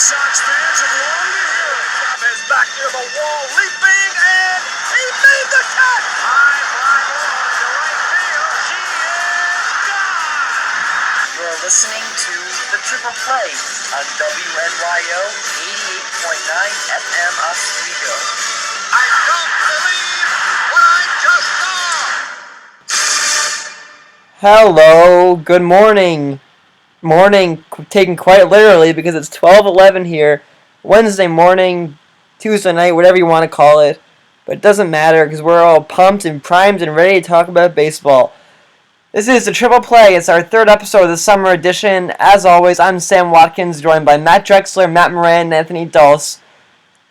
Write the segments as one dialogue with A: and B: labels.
A: Sox fans have longed to hear it. From his back near the wall, leaping, and he made the catch. High fly ball to right field. She is gone.
B: You're listening to The Triple Play on WNYO 88.9 FM Oswego.
A: I don't believe what I just saw.
C: Hello, good morning. Morning taken quite literally because it's 12:11 here, Wednesday morning, Tuesday night, whatever you want to call it. But it doesn't matter because we're all pumped and primed and ready to talk about baseball. This is the Triple Play. It's our third episode of the summer edition. As always, I'm Sam Watkins, joined by Matt Drexler, Matt Moran, and Anthony Dolce.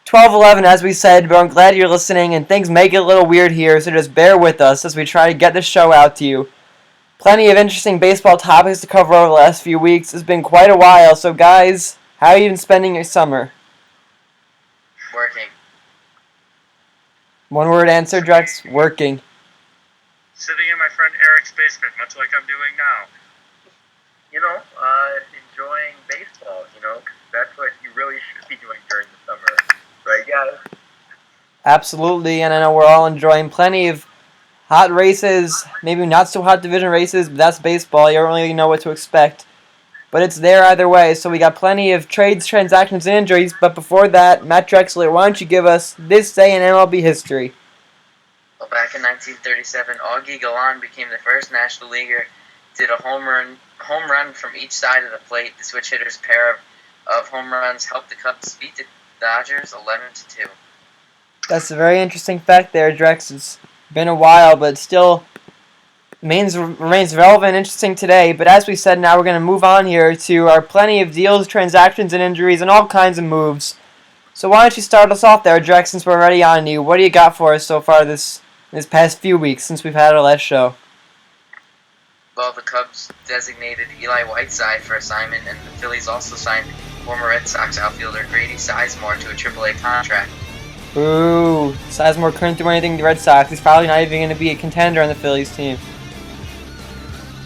C: 12:11, as we said, but I'm glad you're listening, and things may get a little weird here, so just bear with us as we try to get this show out to you. Plenty of interesting baseball topics to cover over the last few weeks. It's been quite a while, so guys, how have you been spending your summer?
B: Working.
C: One word answer, Drex, working.
D: Sitting in my friend Eric's basement, much like I'm doing now.
E: Enjoying baseball, 'cause that's what you really should be doing during the summer. Right, guys?
C: Absolutely, and I know we're all enjoying plenty of hot races, maybe not so hot division races, but that's baseball. You don't really know what to expect. But it's there either way, so we got plenty of trades, transactions, and injuries. But before that, Matt Drexler, why don't you give us this day in MLB history?
B: Well, back in 1937, Augie Gallan became the first National Leaguer to hit a home run from each side of the plate. The switch hitter's pair of home runs helped the Cubs beat the Dodgers 11-2.
C: That's a very interesting fact there, Drex. It's been a while, but still remains relevant and interesting today. But as we said, now we're going to move on here to our plenty of deals, transactions, and injuries, and all kinds of moves. So why don't you start us off there, Drex, since we're already on you. What do you got for us so far this past few weeks since we've had our last show?
B: Well, the Cubs designated Eli Whiteside for assignment, and the Phillies also signed former Red Sox outfielder Grady Sizemore to a AAA contract.
C: Ooh, Sizemore couldn't do anything to the Red Sox. He's probably not even going to be a contender on the Phillies team.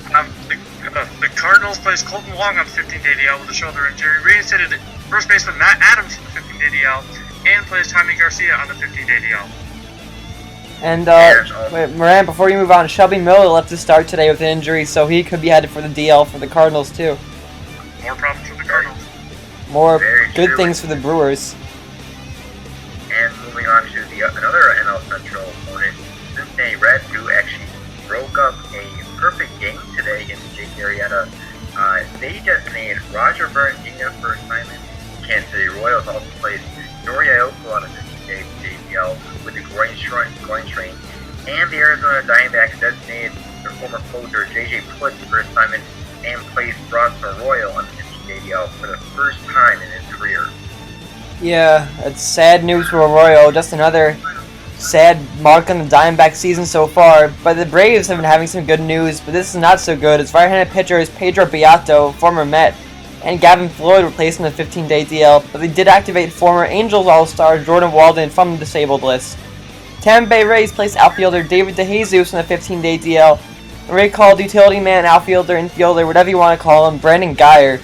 D: The Cardinals placed Colton Wong on the 15-day DL with a shoulder injury, reinstated first baseman Matt Adams on the 15-day DL, and placed Jaime Garcia on the 15-day DL.
C: And, wait, Moran, before you move on, Shelby Miller left to start today with an injury, so he could be headed for the DL for the Cardinals, too.
D: More problems for the Cardinals.
C: More
E: Very
C: good
E: true.
C: things for the Brewers.
E: And moving on to another NL Central opponent, Cincinnati Reds, who actually broke up a perfect game today in the Jake Arrieta. They designated Roger Burns Jr. for assignment. Kansas City Royals also placed Noriya Oko on a 15-day DL with the groin strain. And the Arizona Diamondbacks designated their former closer J.J. Putz for assignment and placed Bronson Arroyo on the 15-day DL for the first time in his career.
C: Yeah, it's sad news for Arroyo. Just another sad mark on the Diamondback season so far. But the Braves have been having some good news, but this is not so good. Its right-handed pitchers Pedro Beato, former Met, and Gavin Floyd were placed on the 15-day DL, but they did activate former Angels All-Star Jordan Walden from the disabled list. Tampa Bay Rays placed outfielder David DeJesus on the 15-day DL, and recalled utility man, outfielder, infielder, whatever you want to call him, Brandon Geyer.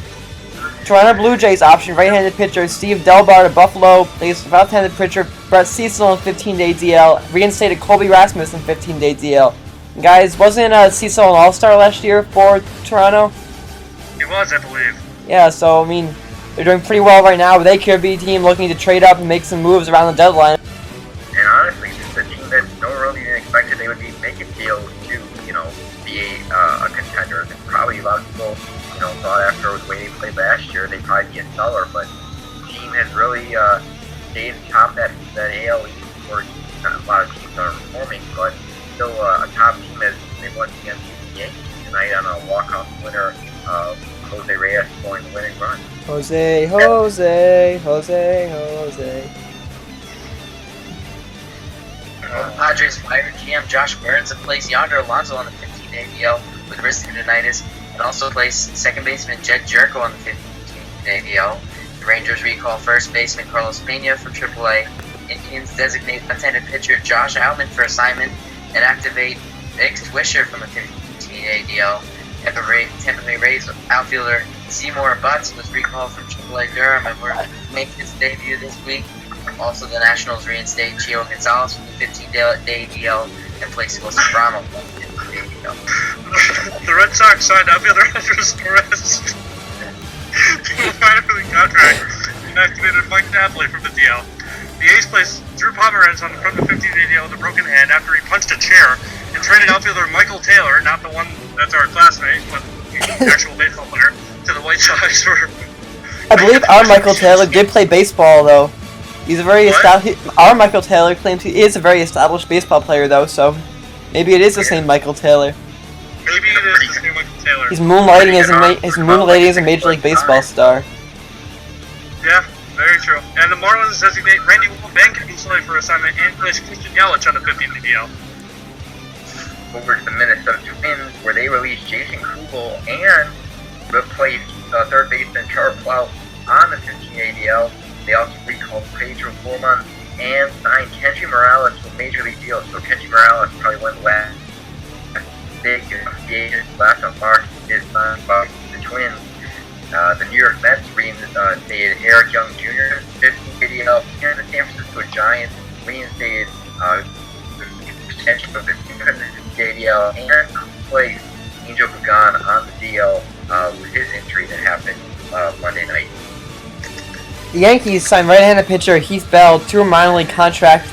C: Toronto Blue Jays option right-handed pitcher Steve Delbar to Buffalo, placed left-handed pitcher Brett Cecil on 15-day DL, reinstated Colby Rasmus on 15-day DL. And guys, wasn't Cecil an All-Star last year for Toronto?
D: He was, I believe.
C: Yeah, so, I mean, they're doing pretty well right now, but they could be a team looking to trade up and make some moves around the deadline.
E: And honestly, this is a team that no one really even expected they would be making deals to, be a contender. And probably a lot of people, thought after the way they played last year, they'd probably be a seller, but the team has really stayed atop that AL East where not a lot of teams are performing, but still a top team as they won against the Yankees tonight on a walk-off winner of Jose Reyes scoring the winning run.
C: Jose.
B: Padres fired GM Josh Burns and placed Yonder Alonso on the 15-day DL with wrist tendonitis, and also placed second baseman Jed Jerko on the 15-day DL. The Rangers recall first baseman Carlos Pena from AAA. Indians designate left-handed pitcher Josh Outman for assignment and activate Nick Swisher from the 15-day DL. Tampa Bay Rays outfielder Seymour Butts was recalled from AAA Durham and will make his debut this week. Also, the Nationals reinstate Chio Gonzalez from the 15-day DL and place Wilson Ramos on the 15-day DL.
D: The Red Sox signed outfielder Andres Perez to a minor league contract and activated Mike Napoli from the DL. The A's placed Drew Pomeranz from the 15-day DL with a broken hand after he punched a chair and traded outfielder Michael Taylor, not the one that's our classmate, but the actual baseball player, to the White Sox for...
C: I believe our Michael Taylor did play baseball, though. He's a very Our Michael Taylor claims he is a very established baseball player, though, so maybe it is the same Michael Taylor.
D: Maybe it is the same Michael Taylor.
C: He's moonlighting as a Major League Baseball star.
D: Yeah, very true. And the Marlins designate Randy Wolf-Bank for assignment and place Christian Yelich on the 15th DL.
E: Over to the Minnesota Twins, where they released Jason Kugel and replaced third baseman Charles Plow on the 15-day DL. They also recalled Pedro Foreman and signed Kenji Morales with Major League deal. So Kenji Morales probably went last big free agent last on March is signed by the Twins. The New York Mets reinstated Eric Young Jr. 15-day DL, and the San Francisco Giants reinstated the extension of the 15-day DL and placed Angel Pagan on the DL with his injury that happened Monday night.
C: The Yankees signed right-handed pitcher Heath Bell to a minor league contract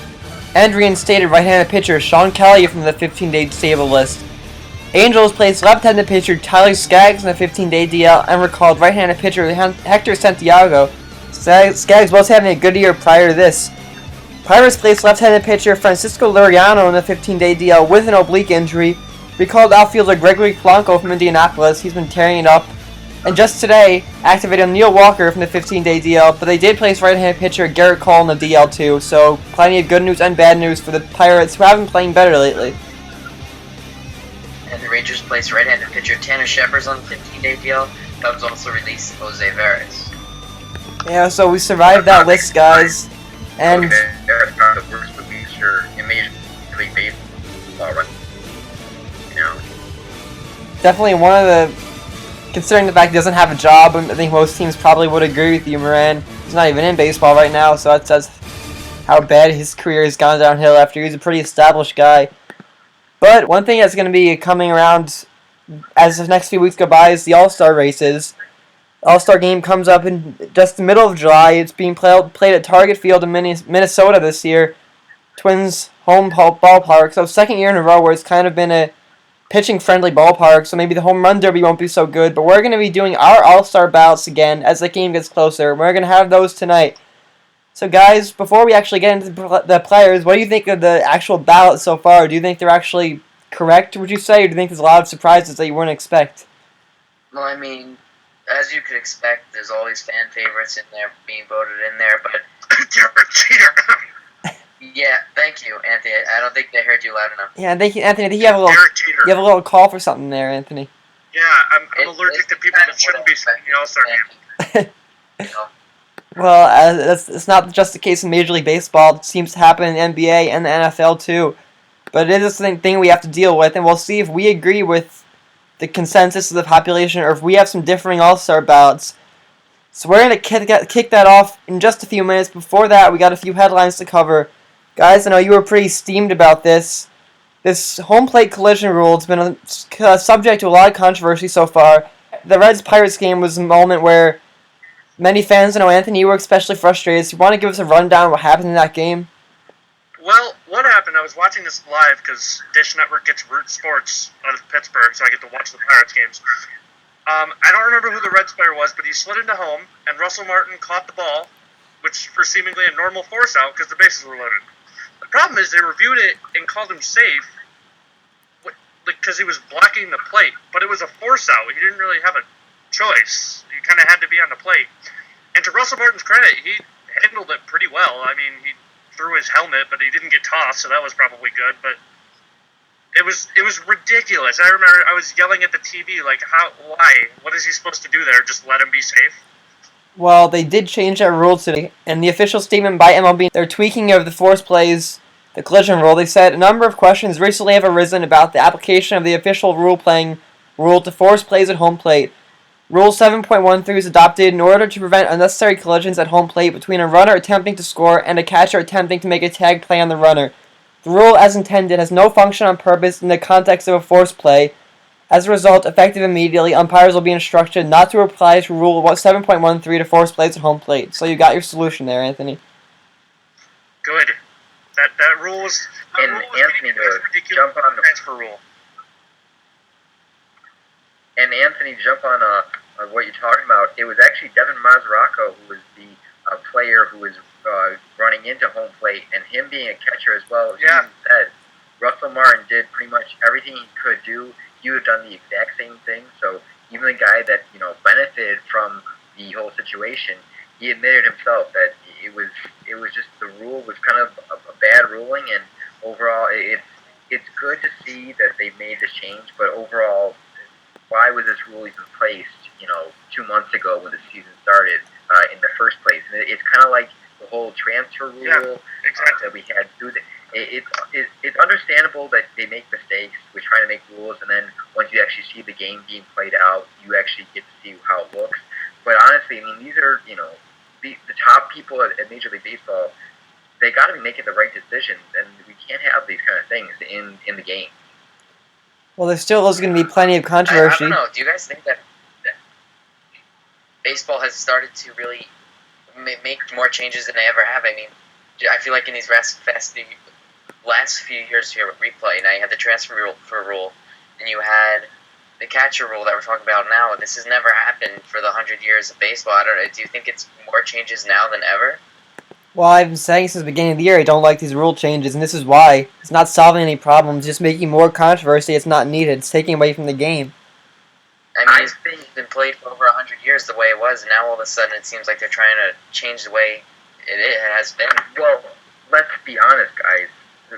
C: and reinstated right-handed pitcher Sean Kelly from the 15-day disabled list. Angels placed left-handed pitcher Tyler Skaggs in the 15-day DL and recalled right-handed pitcher Hector Santiago. Skaggs was having a good year prior to this. Pirates placed left-handed pitcher Francisco Liriano in the 15-day DL with an oblique injury. Recalled outfielder Gregory Polanco from Indianapolis. He's been tearing it up. And just today, activated Neil Walker from the 15-day DL, but they did place right-handed pitcher Garrett Cole in the DL too, so plenty of good news and bad news for the Pirates, who have been playing better lately.
B: And the Rangers placed right-handed pitcher Tanner Shepard on the 15-day DL. Cubs also released Jose Veras.
C: Yeah, so we survived that list, guys. And
E: Veras found the worst releaser in Major League Baseball right now.
C: Definitely one of the... Considering the fact he doesn't have a job, I think most teams probably would agree with you, Moran. He's not even in baseball right now, so that says how bad his career has gone downhill after he's a pretty established guy. But one thing that's going to be coming around as the next few weeks go by is the All-Star races. The All-Star game comes up in just the middle of July. It's being played at Target Field in Minnesota this year. Twins home ballpark, so second year in a row where it's kind of been a pitching-friendly ballpark, so maybe the home run derby won't be so good, but we're going to be doing our All-Star ballots again as the game gets closer. We're going to have those tonight. So guys, before we actually get into the players, what do you think of the actual ballots so far? Do you think they're actually correct, would you say, or do you think there's a lot of surprises that you wouldn't expect?
B: Well, I mean, as you could expect, there's all these fan favorites in there being voted in there, but...
D: You're a cheater!
B: Yeah, thank you, Anthony. I don't think they heard you loud enough.
C: Yeah, thank you, Anthony. I think you have a little call for something there, Anthony.
D: Yeah, I'm allergic to people that shouldn't be sitting in the All-Star game.
B: You know?
C: Well, it's not just the case in Major League Baseball. It seems to happen in the NBA and the NFL too. But it is a thing we have to deal with, and we'll see if we agree with the consensus of the population or if we have some differing All-Star ballots. So we're going to kick that off in just a few minutes. Before that, we got a few headlines to cover. Guys, I know you were pretty steamed about this. This home plate collision rule has been subject to a lot of controversy so far. The Reds-Pirates game was a moment where many fans, I know Anthony, you were especially frustrated. So you want to give us a rundown of what happened in that game?
D: Well, what happened, I was watching this live because Dish Network gets Root Sports out of Pittsburgh, so I get to watch the Pirates games. I don't remember who the Reds player was, but he slid into home, and Russell Martin caught the ball, which for seemingly a normal force out because the bases were loaded. The problem is they reviewed it and called him safe because he was blocking the plate, but it was a force out. He didn't really have a choice. He kind of had to be on the plate. And to Russell Martin's credit, he handled it pretty well. I mean, he threw his helmet, but he didn't get tossed, so that was probably good. But it was ridiculous. I remember I was yelling at the TV, like, why? What is he supposed to do there? Just let him be safe?
C: Well, they did change that rule today, and the official statement by MLB, they're tweaking of the force plays, the collision rule. They said a number of questions recently have arisen about the application of the official rule to force plays at home plate. Rule 7.13 is adopted in order to prevent unnecessary collisions at home plate between a runner attempting to score and a catcher attempting to make a tag play on the runner. The rule, as intended, has no function on purpose in the context of a forced play. As a result, effective immediately, umpires will be instructed not to apply to Rule 7.13 to forced plays at home plate. So you got your solution there, Anthony.
D: Good. That rule was.
E: And Anthony, jump on the
D: transfer rule.
E: And Anthony, jump on what you're talking about. It was actually Devin Mazzaraco who was the player who was running into home plate, and him being a catcher as well. As you even said, Russell Martin did pretty much everything he could do. He would have done the exact same thing. So even the guy that benefited from the whole situation, he admitted himself that it was just the rule was kind of a bad ruling, and overall it's good to see that they made this change, but overall, why was this rule even placed 2 months ago when the season started in the first place? And it's kind of like the whole transfer rule that we had to do. It's understandable that they make mistakes with trying to make rules, and then once you actually see the game being played out, you actually get to see how it looks. But honestly, I mean, these are the top people at Major League Baseball. They got to be making the right decisions, and we can't have these kind of things in the game.
C: Well, there still is going to be plenty of controversy.
B: I don't know. Do you guys think that baseball has started to really make more changes than they ever have? I mean, I feel like in these last few years here with replay, now you had the transfer rule, and you had the catcher rule that we're talking about now. This has never happened for the 100 years of baseball. I don't know. Do you think it's more changes now than ever?
C: Well, I've been saying since the beginning of the year I don't like these rule changes, and this is why. It's not solving any problems, just making more controversy. It's not needed. It's taking away from the game.
B: I mean, it's been played for over 100 years the way it was, and now all of a sudden it seems like they're trying to change the way it has been.
E: Well, let's be honest, guys.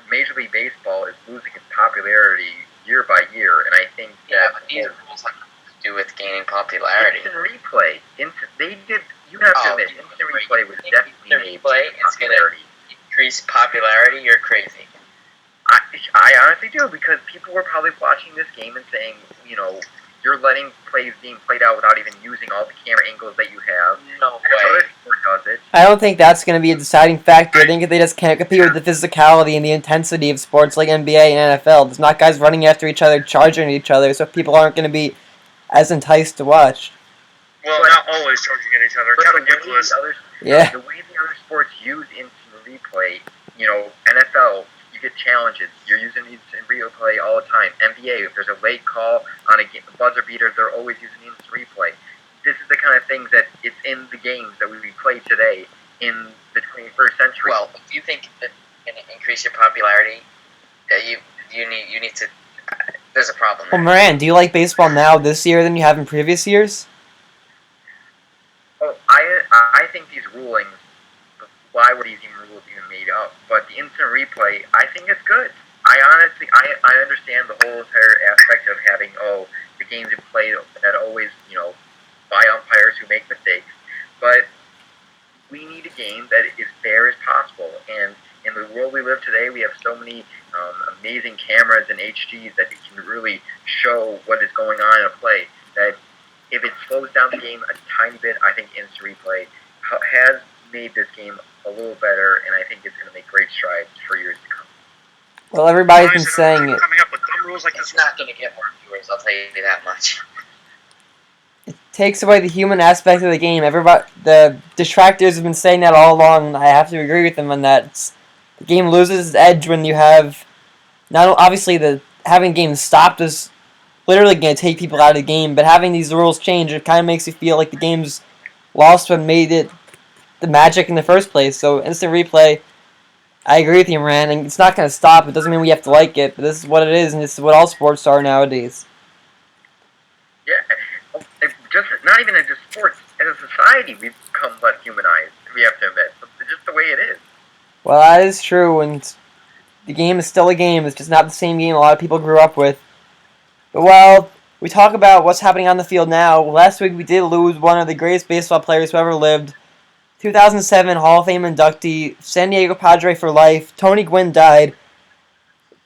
E: Major League Baseball is losing its popularity year by year, and I think
B: but these rules have to do with gaining popularity.
E: Instant replay. You have to admit, instant replay was definitely made popularity.
B: Increase popularity? You're crazy.
E: I honestly do, because people were probably watching this game and saying, you're letting plays being played out without even using all the camera angles that you have.
B: No way.
E: Another sport does it.
C: I don't think that's going to be a deciding factor. I think they just can't compete with the physicality and the intensity of sports like NBA and NFL. There's not guys running after each other, charging each other, so people aren't going to be as enticed to watch.
D: Well, not always charging at each other. Kevin Nicholas.
C: Yeah.
E: The way the other sports use instant replay, NFL, you get challenges. You're using instant replay all the time. NBA, if there's a late call on a buzzer beater, they're always using instant replay. This is the kind of things that it's in the games that we play today in the 21st century.
B: Well, if you think that can increase your popularity, you need to. There's a problem there.
C: Well, Moran, do you like baseball now this year than you have in previous years?
E: Oh, I think these rulings, why were these rules even made up? But the instant replay, I think it's good. I understand the whole entire aspect of having, the games are played that always, by umpires who make mistakes. But we need a game that is fair as possible. And in the world we live today, we have so many amazing cameras and HDs that can really show what is going on in a play, that if it slows down the game a tiny bit, I think instant replay has made this game a little better, and I think it's going to make great strides for years to come.
C: Well, everybody's been saying it.
D: Coming up with dumb rules like
B: It's
D: this.
B: not going to get more viewers, I'll tell you that much.
C: It takes away the human aspect of the game. The detractors have been saying that all along, and I have to agree with them on that. The game loses its edge when you have... Obviously, having games stopped is literally going to take people out of the game, but having these rules change, it kind of makes you feel like the game's lost what made it the magic in the first place. So instant replay, I agree with you, Moran, and it's not going to stop. It doesn't mean we have to like it, but this is what it is, and this is what all sports are nowadays.
E: Yeah, just not even in just sports. As a society, we've become less humanized, we have to admit. It's just the way it is.
C: Well, that is true, and the game is still a game. It's just not the same game a lot of people grew up with. But while we talk about what's happening on the field now, last week we did lose one of the greatest baseball players who ever lived. 2007 Hall of Fame inductee, San Diego Padre for life, Tony Gwynn died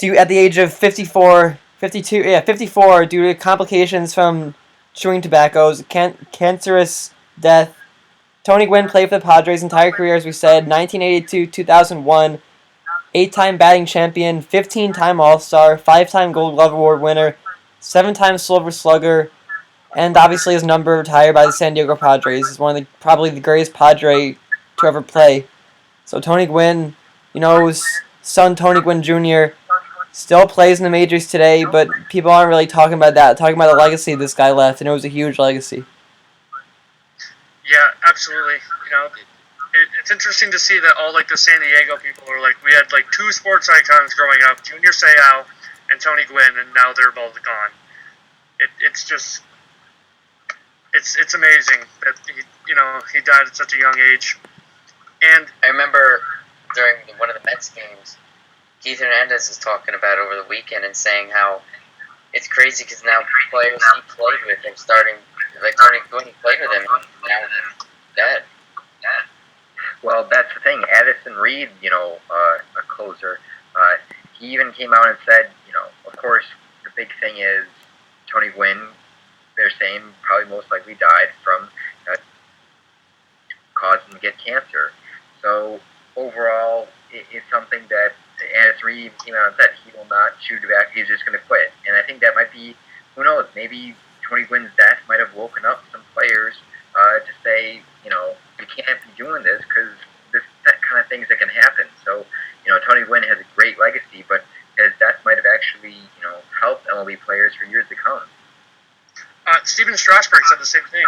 C: at the age of 54 due to complications from chewing tobaccos, cancerous death. Tony Gwynn played for the Padres' entire career, as we said, 1982, 2001, 8-time batting champion, 15-time All-Star, 5-time Gold Glove Award winner, 7-time Silver Slugger, and obviously his number retired by the San Diego Padres. He's one of probably the greatest Padre to ever play. So Tony Gwynn, his son Tony Gwynn Jr. still plays in the majors today, but people aren't really talking about that. Talking about the legacy this guy left, and it was a huge legacy.
D: Yeah, absolutely. It's interesting to see that all like the San Diego people are like, we had like two sports icons growing up, Junior Seau and Tony Gwynn, and now they're both gone. It's just, it's amazing that he died at such a young age. And
B: I remember during one of the Mets games, Keith Hernandez was talking about over the weekend and saying how it's crazy because now players he played with are starting, like Tony Gwynn, he played with him, and now they're dead.
E: Well, that's the thing. Addison Reed, a closer, he even came out and said, of course, the big thing is Tony Gwynn, they're saying probably most likely died from caused him to get cancer. So overall, it's something that Addison Reed came out and said he will not chew tobacco. He's just going to quit. And I think that might be, who knows, maybe Tony Gwynn's death might have woken up some players to say, you can't be doing this because that kind of things that can happen. So, Tony Gwynn has a great legacy, but his death might have actually, helped MLB players for years to come.
D: Steven Strasburg said the same thing.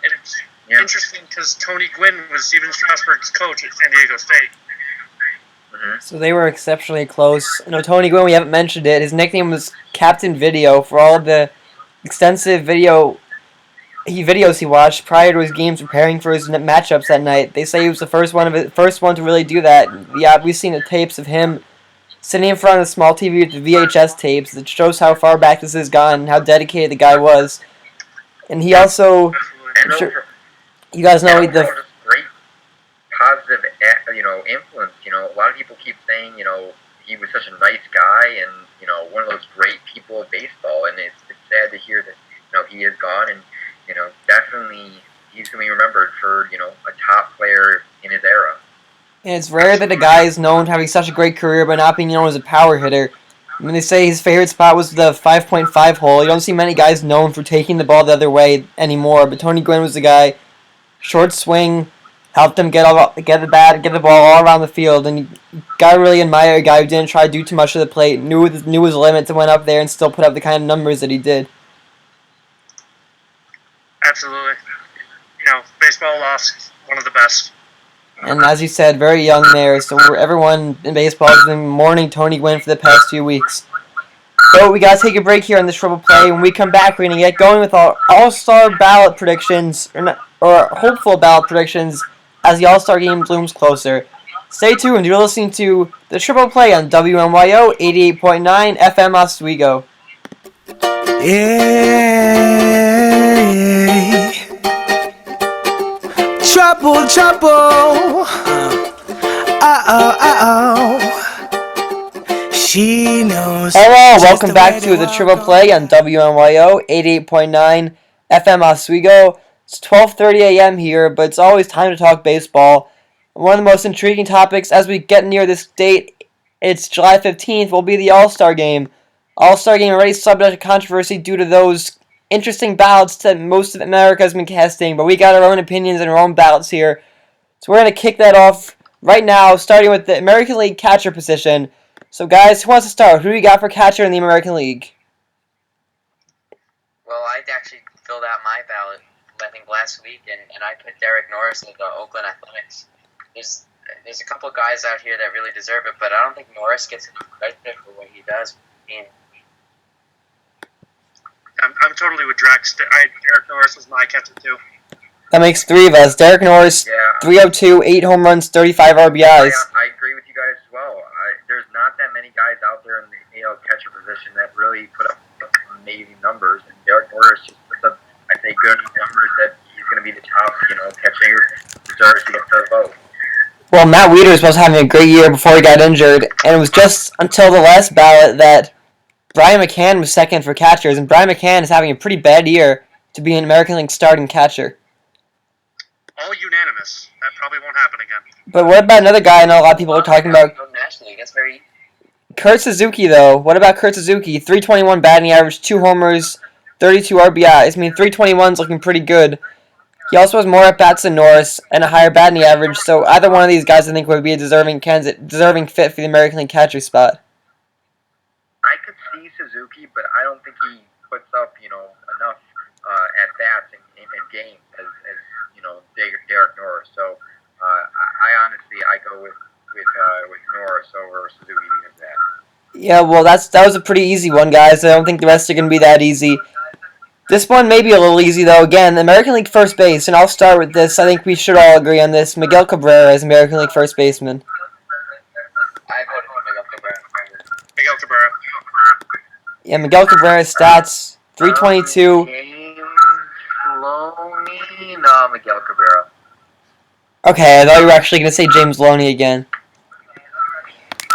D: And it's interesting because Tony Gwynn was Steven Strasburg's coach at San Diego State.
E: Mm-hmm.
C: So they were exceptionally close. Tony Gwynn, we haven't mentioned it. His nickname was Captain Video for all of the extensive videos he watched prior to his games preparing for his matchups that night. They say he was the first one to really do that. Yeah, we've seen the tapes of him sitting in front of a small TV with the VHS tapes that shows how far back this has gone and how dedicated the guy was. And he also, you guys know
E: the great positive, influence. A lot of people keep saying, he was such a nice guy and one of those great people of baseball. And it's sad to hear that he is gone. And definitely he's going to be remembered for a top player in his era.
C: And it's rare that a guy is known for having such a great career but not being known as a power hitter. I mean, they say his favorite spot was the 5.5 hole. You don't see many guys known for taking the ball the other way anymore, but Tony Gwynn was the guy. Short swing, helped him get the ball all around the field, and you gotta really admire a guy who didn't try to do too much to the plate, knew his limits, and went up there and still put up the kind of numbers that he did.
D: Absolutely. Baseball lost one of the best.
C: And as you said, very young there, so everyone in baseball has been mourning Tony Gwynn for the past few weeks. So we gotta take a break here on this Triple Play. When we come back, we're gonna get going with our All-Star ballot predictions, or hopeful ballot predictions, as the All-Star game looms closer. Stay tuned, you're listening to the Triple Play on WNYO 88.9 FM Oswego.
F: Yeah. Trouble. She knows.
C: Hello, welcome back to the Triple Play on WNYO 88.9 FM Oswego. It's 12:30 a.m. here, but it's always time to talk baseball. One of the most intriguing topics as we get near this date, it's July 15th, will be the All-Star Game. All-Star Game already subject to controversy due to those interesting ballots that most of America has been casting, but we got our own opinions and our own ballots here. So we're going to kick that off right now, starting with the American League catcher position. So guys, who wants to start? Who do you got for catcher in the American League?
B: Well, I actually filled out my ballot, I think, last week, and I put Derek Norris of the Oakland Athletics. There's a couple of guys out here that really deserve it, but I don't think Norris gets enough credit for what he does.
D: I'm totally with Drex. Derek Norris was my catcher too.
C: That makes three of us. Derek Norris, 302, 8 home runs, 35 RBIs.
E: I agree with you guys as well. There's not that many guys out there in the AL catcher position that really put up amazing numbers, and Derek Norris just puts up, I say, good numbers that he's going to be the top, catcher, deserves to get the vote.
C: Well, Matt Wieters was having a great year before he got injured, and it was just until the last ballot that Brian McCann was second for catchers, and Brian McCann is having a pretty bad year. to be an American League starting catcher.
D: All unanimous. That probably won't happen again.
C: But what about another guy I know a lot of people are talking about?
B: National League. That's very.
C: Kurt Suzuki, though. What about Kurt Suzuki? 321 batting average, 2 homers, 32 RBIs. I mean, 321's looking pretty good. He also has more at-bats than Norris and a higher batting average, so either one of these guys I think would be a deserving fit for the American League catcher spot.
E: I could see Suzuki, but I don't think he puts up, enough at bats in games as Derek Norris. So I honestly go with Norris over Suzuki because of that.
C: Yeah, well, that was a pretty easy one, guys. I don't think the rest are going to be that easy. This one may be a little easy, though. Again, the American League first base, and I'll start with this. I think we should all agree on this. Miguel Cabrera is American League first baseman.
B: I voted for Miguel Cabrera.
D: Miguel Cabrera.
C: Yeah, Miguel Cabrera's stats, 322.
E: James Loney? No, Miguel Cabrera.
C: Okay, I thought you were actually going to say James Loney again.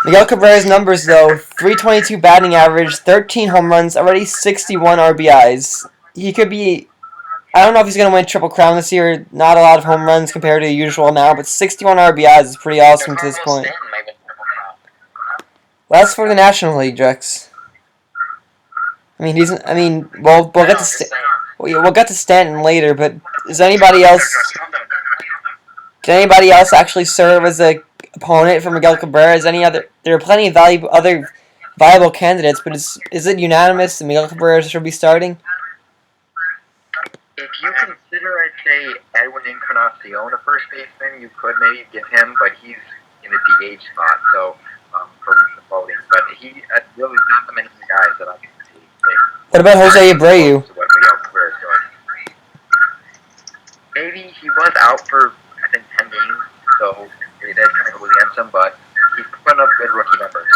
C: Miguel Cabrera's numbers, though, 322 batting average, 13 home runs, already 61 RBIs. He could be... I don't know if he's going to win Triple Crown this year. Not a lot of home runs compared to the usual now, but 61 RBIs is pretty awesome to this point. Well, that's for the National League, Drex. We'll get to Stanton later, but is anybody else... Can anybody else actually serve as a opponent for Miguel Cabrera? There are plenty of other viable candidates, but is it unanimous that Miguel Cabrera should be starting?
E: If you consider, I'd say, Edwin Encarnacion a first baseman, you could maybe give him, but he's in the DH spot, so for voting. But he really not the many guys that I can see.
C: What about Jose Abreu?
E: What Miguel Cabrera is doing. Maybe he was out for, I think, 10 games, so that kind of goes against him, but he's putting up good rookie numbers.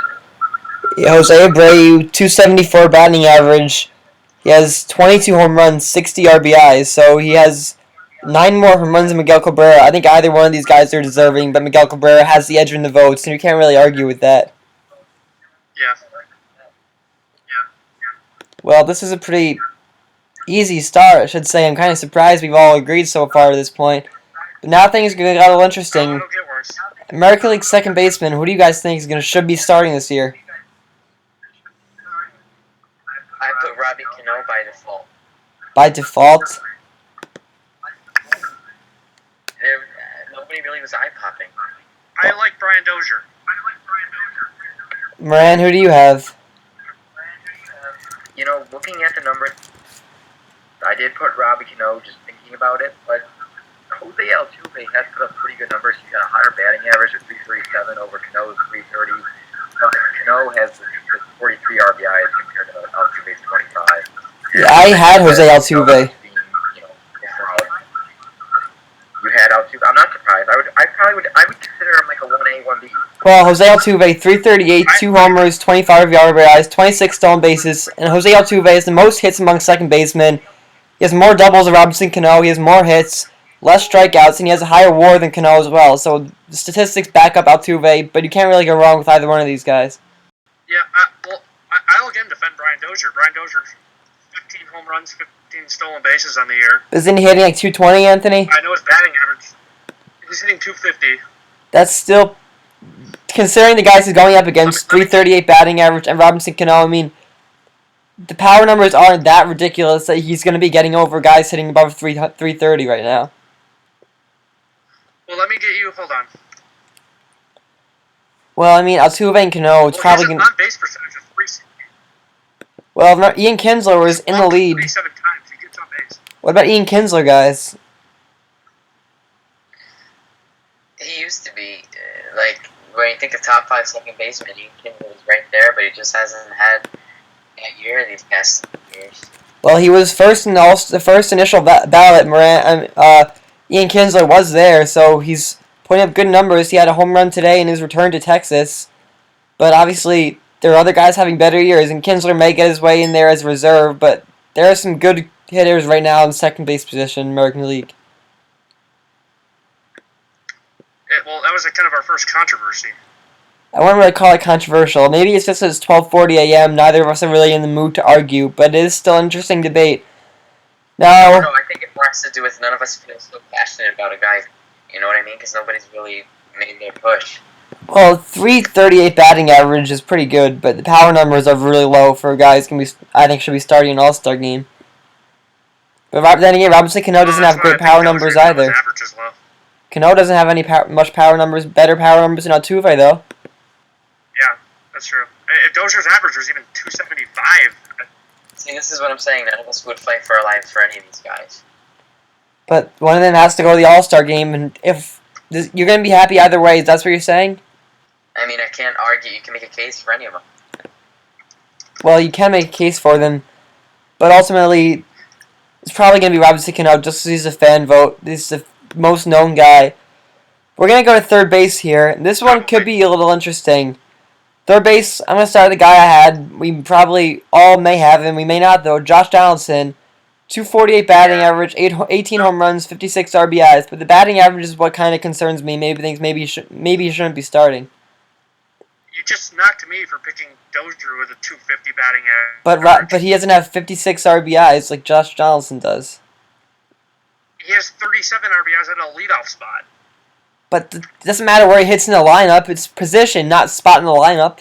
C: Yeah, Jose Abreu, 274 batting average. He has 22 home runs, 60 RBIs, so he has 9 more home runs than Miguel Cabrera. I think either one of these guys are deserving, but Miguel Cabrera has the edge in the votes, and you can't really argue with that.
D: Yeah.
C: Well, this is a pretty easy start, I should say. I'm kind of surprised we've all agreed so far at this point. But now things are going to get a little interesting.
D: It'll get worse.
C: American League second baseman, who do you guys think should be starting this year?
B: I put Robbie Cano by default.
C: By default?
B: Nobody really was eye-popping.
D: I like Brian Dozier.
C: Moran, who do you have?
E: Looking at the numbers, I did put Robbie Cano just thinking about it, but Jose Altuve has put up pretty good numbers. He's got a higher batting average of 337 over Cano's 330. But Cano has 43 RBIs compared to Altuve's 25.
C: Yeah, I had Jose Altuve.
E: You had Altuve. I'm not surprised. I would consider him like a 1A, 1B.
C: Well, Jose Altuve, 338, 2 homers, 25 RBIs, 26 stolen bases, and Jose Altuve has the most hits among second basemen. He has more doubles than Robinson Cano. He has more hits, less strikeouts, and he has a higher WAR than Cano as well. So the statistics back up Altuve, but you can't really go wrong with either one of these guys.
D: Yeah, I'll again defend Brian Dozier. Brian Dozier, 15 home runs, 15 stolen bases on the year.
C: Isn't he hitting like 220, Anthony?
D: I know his batting average. He's hitting 250.
C: That's still, considering the guys he's going up against, 338 batting average, and Robinson Cano, I mean, the power numbers aren't that ridiculous that he's going to be getting over guys hitting above 330 right now.
D: Well, let me get you. Hold on.
C: Well, I mean, Altuve and Cano, it's probably going to...
D: on-base percentage of 360.
C: Well, Ian Kinsler was in the lead.
D: 37 times he gets on base.
C: What about Ian Kinsler, guys?
B: He used to be, when you think of top 5 second baseman, Ian Kinsler was right there, but he just hasn't had a year these past years.
C: Well, he was first in the first initial ballot. Ian Kinsler was there, so he's putting up good numbers. He had a home run today in his return to Texas. But obviously, there are other guys having better years, and Kinsler may get his way in there as a reserve, but there are some good hitters right now in the second base position in the American League.
D: Well, that was kind of our first controversy.
C: I wouldn't really call it controversial. Maybe it's just that it's 12:40 a.m. Neither of us are really in the mood to argue, but it is still an interesting debate.
B: I don't
C: No.
B: know. I think it more has to do with none of us feel so passionate about a guy. You know what I mean? Because nobody's really made their push.
C: Well, 338 batting average is pretty good, but the power numbers are really low for guys can be. I think should be starting an All-Star game. But then again, Robinson Cano doesn't
D: That's
C: have
D: why I
C: great
D: think
C: power
D: Dozier
C: numbers
D: his
C: either.
D: average is low.
C: Cano doesn't have any much power numbers, better power numbers than Altuve though.
D: Yeah, that's true. If Dozier's average was even 275,
B: See, this is what I'm saying. None of us would fight for our lives for any of these guys.
C: But one of them has to go to the All-Star game, and if you're gonna be happy either way, that's what you're saying.
B: I mean, I can't argue. You can make a case for any of them.
C: Well, you can make a case for them, but ultimately, it's probably gonna be Robinson Cano just because he's a fan vote. He's the most known guy. We're gonna go to third base here. This one could be a little interesting. Third base, I'm gonna start with the guy I had. We probably all may have him. We may not though. Josh Donaldson, 248 batting average, 18 home runs, 56 RBIs. But the batting average is what kind of concerns me. Maybe he shouldn't be starting.
D: you just knocked me for picking Dozier with a 250 batting average.
C: But he doesn't have 56 RBIs like Josh Donaldson does.
D: He has 37 RBIs at a leadoff spot.
C: But it doesn't matter where he hits in the lineup. It's position, not spot in the lineup.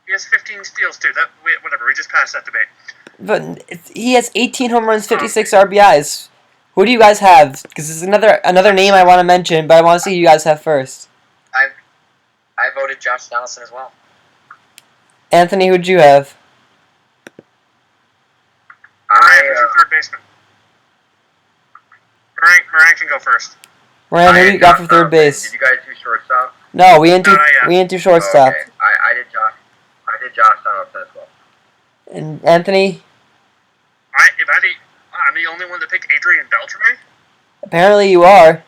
D: He has 15 steals too. Whatever. We just passed that debate.
C: But he has 18 home runs, 56 RBIs. Who do you guys have? Because there's another name I want to mention, but I want to see who you guys have first.
B: I voted Josh Donaldson as well.
C: Anthony, who'd you have?
D: Moran is your third baseman. Moran can go first.
C: Moran, who do you got for third base?
E: Did you guys do shortstop?
C: No, we didn't do
E: Oh,
C: shortstop.
E: okay. I did Josh Donaldson as well.
C: And Anthony,
D: I'm the only one that picked Adrian Beltre.
C: apparently you are.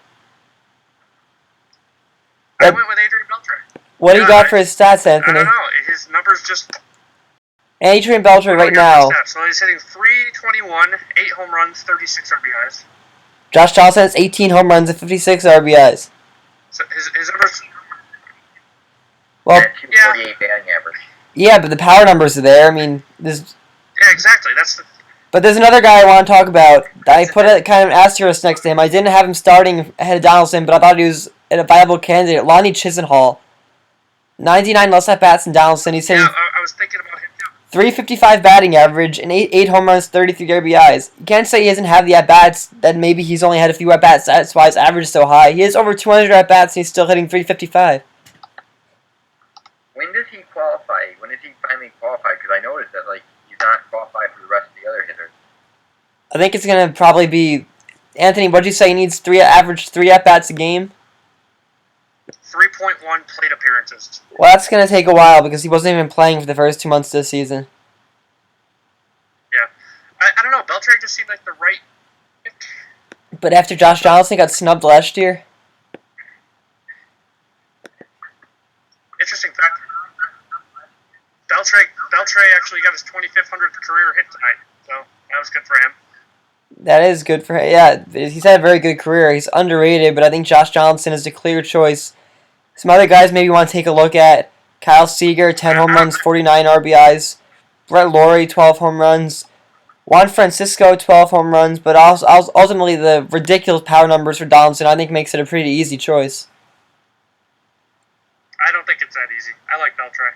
D: I
C: But
D: went with Adrian Beltre.
C: what do you got for his stats,
D: I
C: Anthony?
D: don't know. His numbers just.
C: Adrian Beltre right now.
D: So he's hitting 321, 8 home runs, 36 RBIs.
C: Josh Donaldson has 18 home runs and 56 RBIs.
D: So his numbers.
C: Well,
E: And 248 batting average.
C: yeah, but the power numbers are there. I mean, there's.
D: Yeah, exactly.
C: But there's another guy I want to talk about. I put a kind of asterisk next to him. I didn't have him starting ahead of Donaldson, but I thought he was a viable candidate. Lonnie Chisenhall. 99 less at bats than Donaldson. He's hitting
D: I was thinking about him too.
C: 355 batting average and 8 home runs, 33 RBIs. You can't say he doesn't have the at-bats, that maybe he's only had a few at-bats. That's why his average is so high. He has over 200 at-bats and he's still hitting 355.
E: When does he qualify? When does he finally qualify? Because I noticed that he's not qualified for the rest of the other hitters.
C: I think it's going to probably be... Anthony, what'd you say? He needs average 3 at-bats a game?
D: 3.1 plate appearances.
C: Well, that's going to take a while because he wasn't even playing for the first 2 months this season.
D: Yeah. I don't know. Beltre just seemed like the right pick.
C: But after Josh Donaldson got snubbed last year...
D: Interesting fact. Beltre actually got his 2500th career hit tonight, so that was good for him.
C: That is good for him. Yeah, he's had a very good career. He's underrated, but I think Josh Donaldson is the clear choice. Some other guys maybe you want to take a look at. Kyle Seager, 10 home runs, 49 RBIs. Brett Laurie, 12 home runs. Juan Francisco, 12 home runs. But also, ultimately, the ridiculous power numbers for Donaldson, I think, makes it a pretty easy choice.
D: I don't think it's that easy. I like Beltre.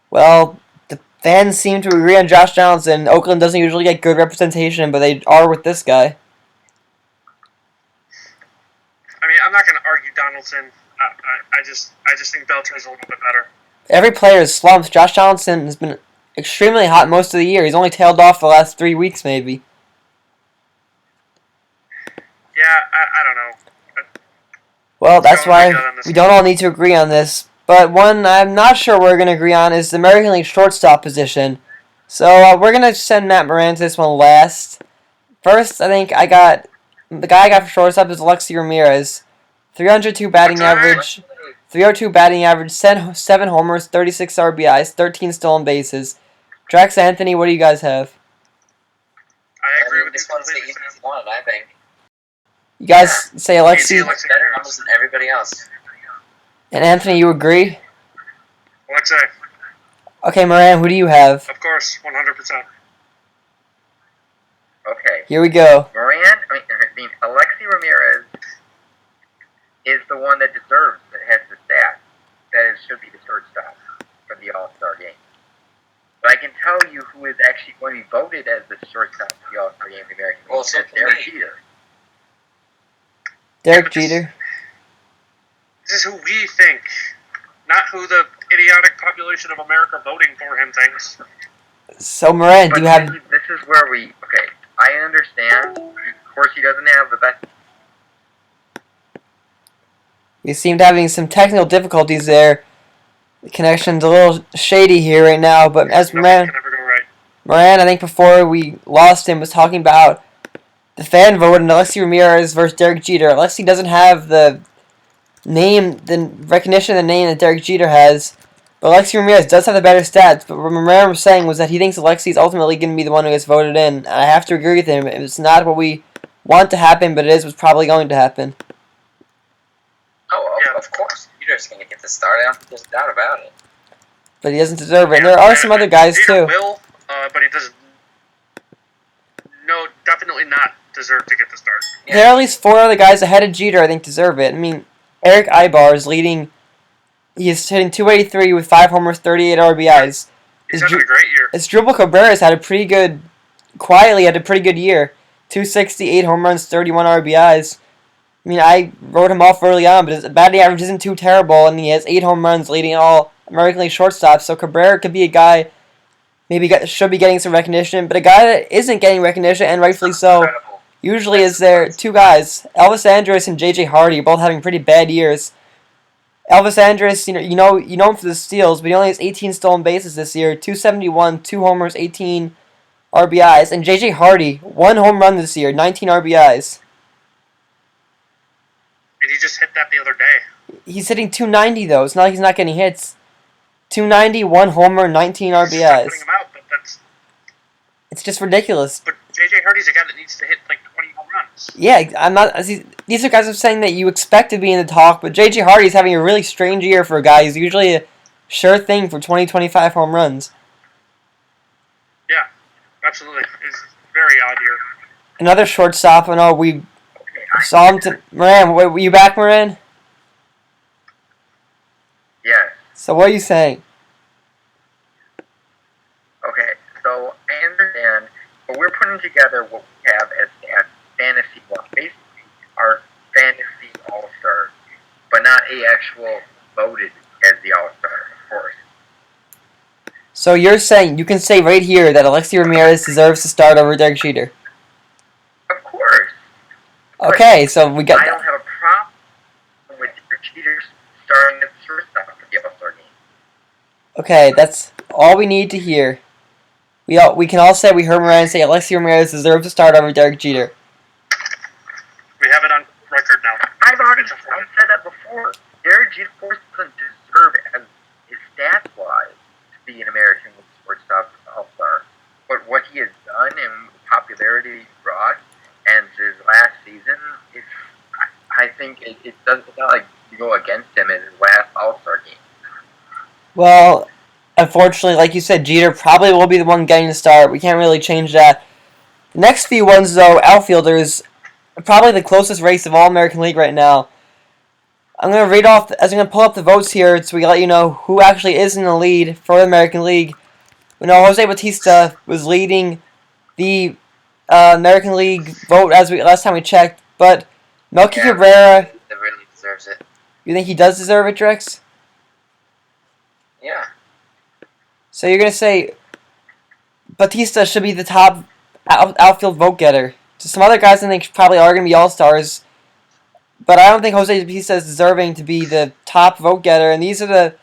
C: Well, the fans seem to agree on Josh Donaldson. Oakland doesn't usually get good representation, but they are with this guy.
D: I mean, I'm not going to argue Donaldson. I just think Beltre's a little bit better.
C: Every player is slumps. Josh Donaldson has been extremely hot most of the year. He's only tailed off the last 3 weeks, maybe.
D: Yeah, I don't know.
C: Well, that's
D: Don't agree
C: why
D: on this
C: we
D: one.
C: don't all need to agree on this. But one I'm not sure we're going to agree on is the American League shortstop position. So we're going to send Matt Moran to this one last. First, I think the guy I got for shortstop is Alexi Ramirez. 302 batting average, 302 batting average, 7 homers, 36 RBIs, 13 stolen bases. Drax, Anthony, what do you guys have?
D: I agree with
B: this
D: you
B: one's the
D: completely.
B: easiest one, I think.
C: You guys say Alexi,
D: Alexi.
B: Better numbers than everybody else.
C: and Anthony, you agree?
D: Alexei,
C: Okay, Moran, who do you have?
D: of course, 100%.
C: Here we go.
E: Alexi Ramirez is the one that deserves, that has the stats, that it should be the shortstop for the All-Star game. But I can tell you who is actually going to be voted as the shortstop for the All-Star game in the American League.
B: Well, so
E: That's Derek Jeter.
C: Derek Jeter.
D: This is who we think, not who the idiotic population of America voting for him thinks.
C: So Moran,
E: But
C: do you have?
E: this is where I understand. Of course, he doesn't have the best.
C: We seem to having some technical difficulties there. The connection's a little shady here right now, but as
D: Nothing can ever go right.
C: Moran, I think before we lost him, was talking about the fan vote and Alexi Ramirez versus Derek Jeter. Alexi doesn't have the name, the recognition of the name that Derek Jeter has, but Alexi Ramirez does have the better stats. But what Moran was saying was that he thinks Alexi is ultimately going to be the one who gets voted in. And I have to agree with him. It's not what we want to happen, but it is what's probably going to happen.
B: Oh, of course. Jeter's going to get the start. There's no doubt about it.
C: But he doesn't deserve it. And there are some other guys,
D: Jeter
C: too.
D: will, but he does definitely not deserve to get the start.
B: Yeah.
C: There are at least 4 other guys ahead of Jeter I think deserve it. I mean, Eric Ibar is leading. He's hitting 283 with 5 homers, 38 RBIs.
D: He's having a great year.
C: Asdrubal Cabrera's had a pretty good year. 268 home runs, 31 RBIs. I mean, I wrote him off early on, but his batting average isn't too terrible, and he has 8 home runs, leading all American League shortstops. So Cabrera could be a guy should be getting some recognition, but a guy that isn't getting recognition, and rightfully so,
B: Incredible.
C: usually is there 2 guys. Elvis Andrus and J.J. Hardy are both having pretty bad years. Elvis Andrus, you know him for the steals, but he only has 18 stolen bases this year, 271, 2 homers, 18 RBIs, and J.J. Hardy, 1 home run this year, 19 RBIs.
D: And he just hit that the other day.
C: He's hitting 290 though. It's not like he's not getting hits. 290, 1 homer, 19
D: Stop
C: RBIs.
D: putting him out, but
C: It's just ridiculous.
D: But J.J. Hardy's a guy that needs to hit like 20 home runs.
C: Yeah, I'm not. These are guys I'm saying that you expect to be in the talk, but J.J. Hardy's having a really strange year for a guy who's usually a sure thing for 20, 25 home runs.
D: Yeah, absolutely. It's very odd year.
C: Another shortstop. I know we saw him. Moran, were you back, Moran?
E: Yes.
C: So what are you saying?
E: Okay, so I understand, but we're putting together what we have as fantasy, basically our fantasy all-stars, but not a actual voted as the all-star, of course.
C: So you're saying you can say right here that Alexi Ramirez deserves to start over Derek Jeter.
E: Of course.
C: Okay, so we got
E: I don't have a problem with Derek Jeter starting as shortstop for the all-star game.
C: Okay, that's all we need to hear. We can all say we heard Moran say Alexi Ramirez deserves to start over Derek Jeter.
D: We have it on record now.
E: I've said that before. Derek Jeter doesn't deserve it as his stats-wise to be an American League shortstop all-star. But what he has done and the popularity he brought and his last season, I think it's not like you go against him in his last all-star game.
C: Well, unfortunately, like you said, Jeter probably will be the one getting the start. We can't really change that. The next few ones, though, outfielders, are probably the closest race of all American League right now. I'm going to read off, as I'm going to pull up the votes here so we can let you know who actually is in the lead for the American League. We know Jose Bautista was leading the American League vote last time we checked, but Melky Cabrera,
B: That really deserves it.
C: you think he does deserve it, Drex?
B: Yeah.
C: So you're going to say Bautista should be the top outfield vote getter. So some other guys I think probably are going to be all-stars, but I don't think Jose Bautista is deserving to be the top vote getter. And these are the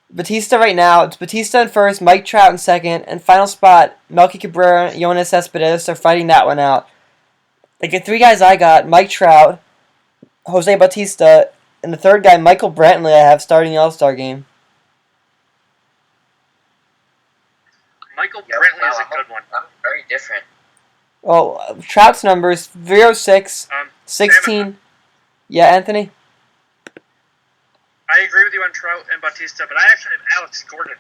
C: Bautista right now. It's Bautista in first, Mike Trout in second, and final spot, Melky Cabrera and Yoenis Cespedes are fighting that one out. Like the 3 guys I got, Mike Trout, Jose Bautista, and the 3rd guy, Michael Brantley, I have starting the All-Star game.
D: Michael
B: Yep,
D: Brantley is
B: well,
D: a good one.
B: I'm very different.
C: Well, Trout's numbers, 306, 16. Yeah, Anthony?
D: I agree with you on Trout and Bautista, but I actually have Alex Gordon.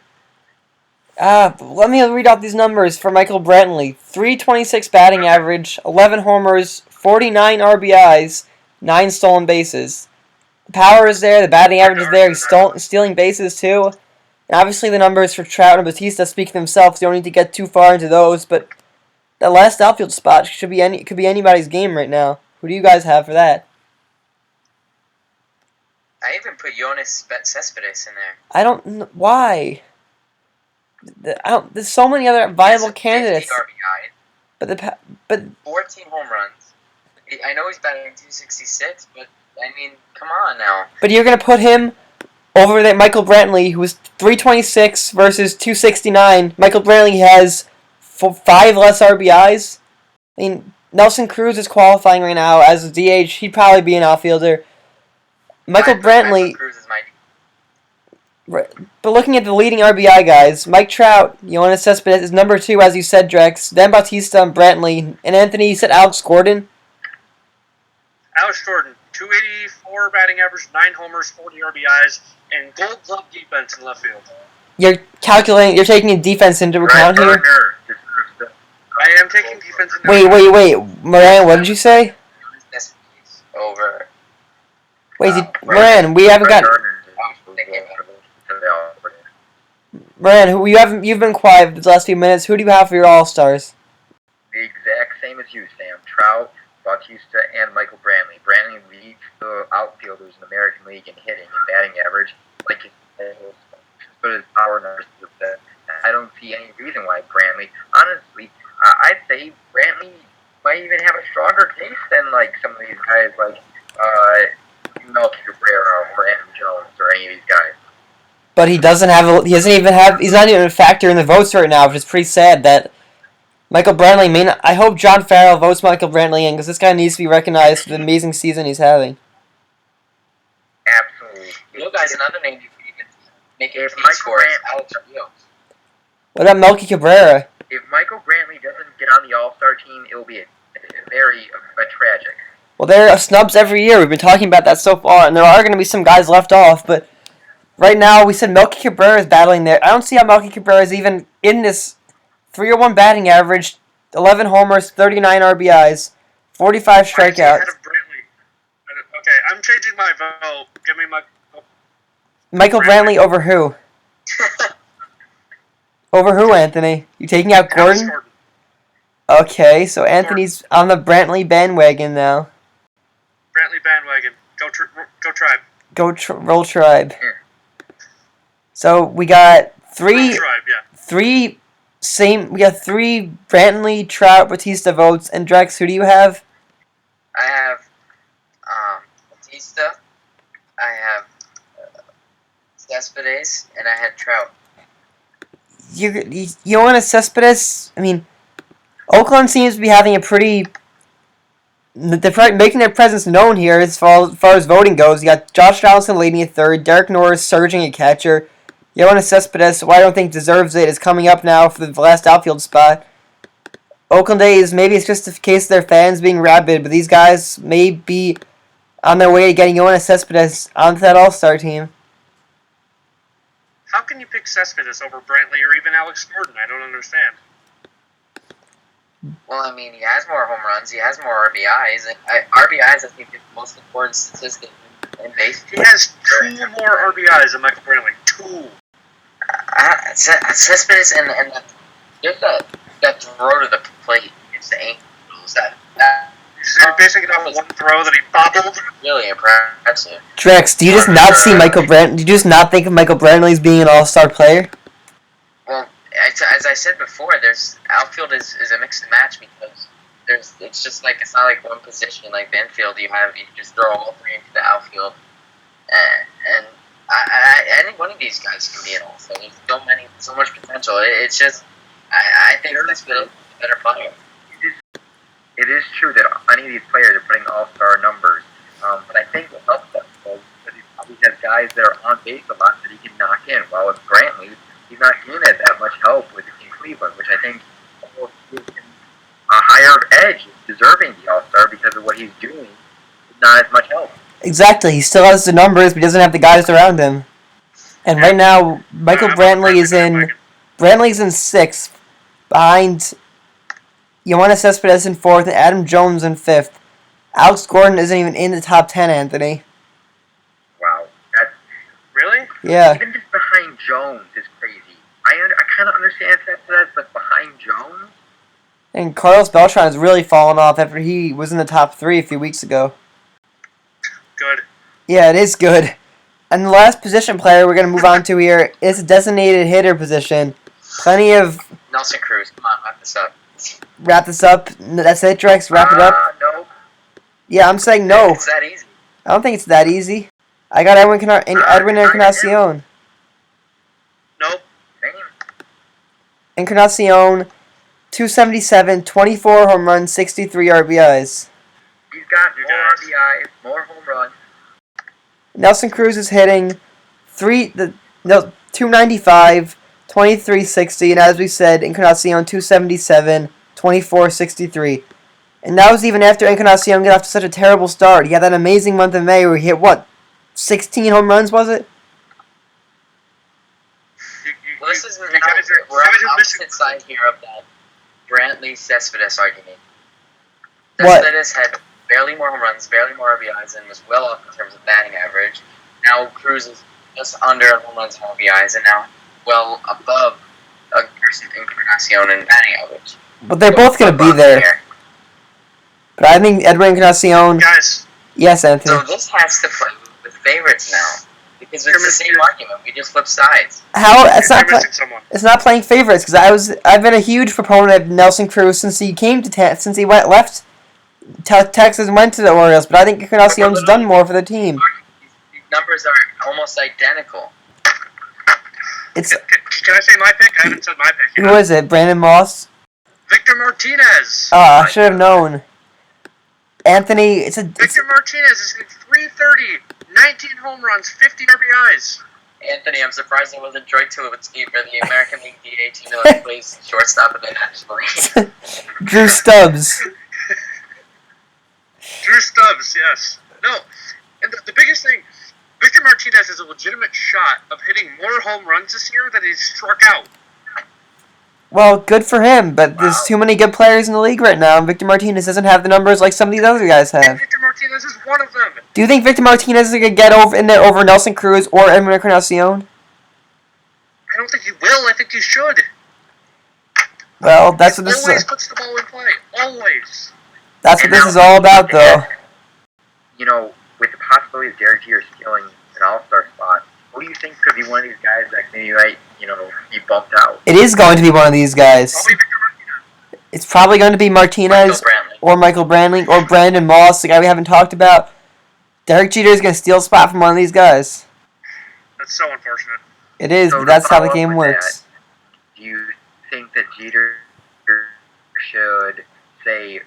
C: Let me read out these numbers for Michael Brantley. 326 batting average, 11 homers, 49 RBIs, 9 stolen bases. The power is there, the batting average is there, he's stealing bases too. And obviously the numbers for Trout and Bautista speak for themselves, you don't need to get too far into those, but that last outfield spot could be anybody's game right now. Who do you guys have for that?
B: I even put Yoenis Cespedes in there.
C: I don't know why. There's so many other viable candidates.
B: 50 RBI,
C: But
B: 14 home runs. I know he's batting 266, but I mean, come on now.
C: But you're gonna put him over that Michael Brantley, who was 326 versus 269. Michael Brantley has 5 less RBIs. I mean, Nelson Cruz is qualifying right now as a DH. He'd probably be an outfielder. Michael Brantley.
B: Cruz is my.
C: Right, but looking at the leading RBI guys, Mike Trout, Yoenis Cespedes is number 2, as you said, Drex. Then Bautista and Brantley. And Anthony, you said Alex Gordon?
D: Alex Gordon, 284 batting average, 9 homers, 40 RBIs, and Gold Glove defense in left field.
C: You're taking a defense into account here?
D: I am taking defense into
C: Wait. Moran, what did you say?
B: Over.
C: Wait, Moran, we haven't got... Moran, you've been quiet the last few minutes. Who do you have for your All-Stars?
E: The exact same as you, Sam. Trout, Bautista, and Michael Brantley. Brantley leads the outfielders in the American League in hitting and batting average, like his power numbers. I don't see any reason why Brantley. Honestly, I'd say Brantley might even have a stronger case than like some of these guys, like Melky Cabrera or Adam Jones or any of these guys.
C: But he's not even a factor in the votes right now, which is pretty sad that Michael Brantley I hope John Farrell votes Michael Brantley in, because this guy needs to be recognized for the amazing season he's having.
E: Absolutely.
B: You guys, another name you could even make a
E: Michael
B: score is Alex Rios.
C: What about Melky Cabrera?
E: If Michael Brantley doesn't get on the All-Star team, it will be a tragic.
C: Well, there are snubs every year. We've been talking about that so far, and there are going to be some guys left off, but right now we said Melky Cabrera is battling there. I don't see how Melky Cabrera is even in this 301 batting average, 11 homers, 39 RBIs, 45 strikeouts.
D: Okay, I'm changing my vote. Give me
C: Michael Brantley over who? Over who, Anthony? You taking out Gordon? Okay, so Anthony's on the Brantley bandwagon now.
D: Brantley bandwagon. Go Tribe.
C: Roll Tribe. So we got three Brantley, Trout, Bautista votes, and Drex, who do you have?
B: I have Bautista, I have Cespedes, and I had Trout.
C: You want a Cespedes? I mean, Oakland seems to be having making their presence known here as far as voting goes. You got Josh Donaldson leading at third, Derek Norris surging at catcher. Yoenis Cespedes, who I don't think deserves it, is coming up now for the last outfield spot. Oakland A's, maybe it's just a case of their fans being rabid, but these guys may be on their way to getting Yoenis Cespedes onto that All-Star team.
D: How can you pick Cespedes over Brantley or even Alex Gordon? I don't understand.
B: Well, I mean, he has more home runs, he has more RBIs. RBIs, I think, is the most important statistic in baseball.
D: He has 2 more RBIs than Michael Brantley. 2.
B: Cespedes and there's that throw to the plate against the Angels.
D: Basically off one throw that he bobbled.
B: Really impressive.
C: Drex, do you just not see Michael Brantley? Do you just not think of Michael Brantley as being an all-star player?
B: Well, as I said before, outfield is a mix and match because it's just like it's not like one position like the infield. You just throw all 3 into the outfield, and I think one of these guys can be an all-star. There's so much potential. It's just I think this is a better player.
E: It is true that any of these players are putting all-star numbers, but I think what helps them is because he probably has guys that are on base a lot that he can knock in. While with Brantley, he's not getting that much help in Cleveland, which I think gives him a higher edge, deserving the all-star because of what he's doing. Not as much help.
C: Exactly. He still has the numbers, but he doesn't have the guys around him. And right now, Michael Brantley is in Brantley's in 6th, behind Yoenis Cespedes in 4th, and Adam Jones in 5th. Alex Gordon isn't even in the top 10, Anthony.
E: Wow, that's
D: Really?
C: Yeah.
E: even just behind Jones is crazy. I kind of understand that, but behind Jones,
C: And Carlos Beltran has really fallen off after he was in the top 3 a few weeks ago.
D: Good.
C: Yeah, it is good. And the last position player we're going to move on to here is a designated hitter position. Plenty of...
B: Nelson Cruz, come on, wrap this up.
C: Wrap this up. That's it, Drex. Wrap it up.
E: No.
C: Yeah, I'm saying no.
B: It's that easy.
C: I don't think it's that easy. I got Edwin Encarnacion.
D: Nope.
E: Same.
C: Encarnacion, 277, 24 home runs, 63 RBIs.
E: He's got
D: You
E: more
D: guys.
E: RBIs, more home runs.
C: Nelson Cruz is hitting 295, 2360, and as we said, Encarnacion 277, 2463. And that was even after Encarnacion got off to such a terrible start. He had that amazing month of May where he hit, 16 home runs, was it?
B: Well, this is
D: you guys are-
B: we're
D: you
B: on
D: guys
B: the
D: are missing-
B: opposite side here of that Brantley Cespedes argument.
C: What?
B: Cespedes had barely more home runs, barely more RBIs, and was well off in terms of batting average. Now Cruz is just under home runs and RBIs, and now well above Encarnacion in batting average.
C: But they're both going to be there. But I think Edwin Encarnacion...
D: Guys,
C: Yes, Anthony.
B: So this has to play with favorites now. Because
D: You're
B: it's the same
D: missing-
B: argument. We just flip sides.
C: How?
D: you're missing someone.
C: It's not playing favorites because I've been a huge proponent of Nelson Cruz since he came to since he left Texas and went to the Orioles. But I think Encarnacion's done more for the team.
B: These numbers are almost identical.
C: It's
D: Can I say my pick? I haven't said my pick
C: who
D: yet.
C: is it? Brandon Moss.
D: Victor Martinez.
C: I should have known. Anthony, it's
D: Victor Martinez is hitting 330, 19 home runs, 50 RBIs.
B: Anthony, I'm surprised it wasn't Troy Tulowitzki for the American League DH team that plays shortstop in the National League.
C: Drew Stubbs.
D: Drew Stubbs, yes. No, and the biggest thing, Victor Martinez has a legitimate shot of hitting more home runs this year than he's struck out.
C: Well, good for him, but there's too many good players in the league right now, and Victor Martinez doesn't have the numbers like some of these other guys
D: And
C: have.
D: Victor Martinez is one of them.
C: Do you think Victor Martinez is going to get in there over Nelson Cruz or Edwin Encarnacion?
D: I don't think he will. I think he should.
C: Well, that's what this
D: Always
C: is.
D: puts the ball in play. Always.
C: That's what this is all about, though.
E: You know, with the possibility of Derek Jeter stealing an all-star spot, who do you think could be one of these guys that maybe might, be bumped out?
C: It is going to be one of these guys.
D: Probably Victor Martinez.
C: It's probably going to be Martinez or Michael Brantley or Brandon Moss, the guy we haven't talked about. Derek Jeter is going to steal a spot from one of these guys.
D: That's so unfortunate.
C: It is,
E: So
C: but
E: to
C: that's how the
E: follow up
C: game
E: with
C: works.
E: Do you think that Jeter should say,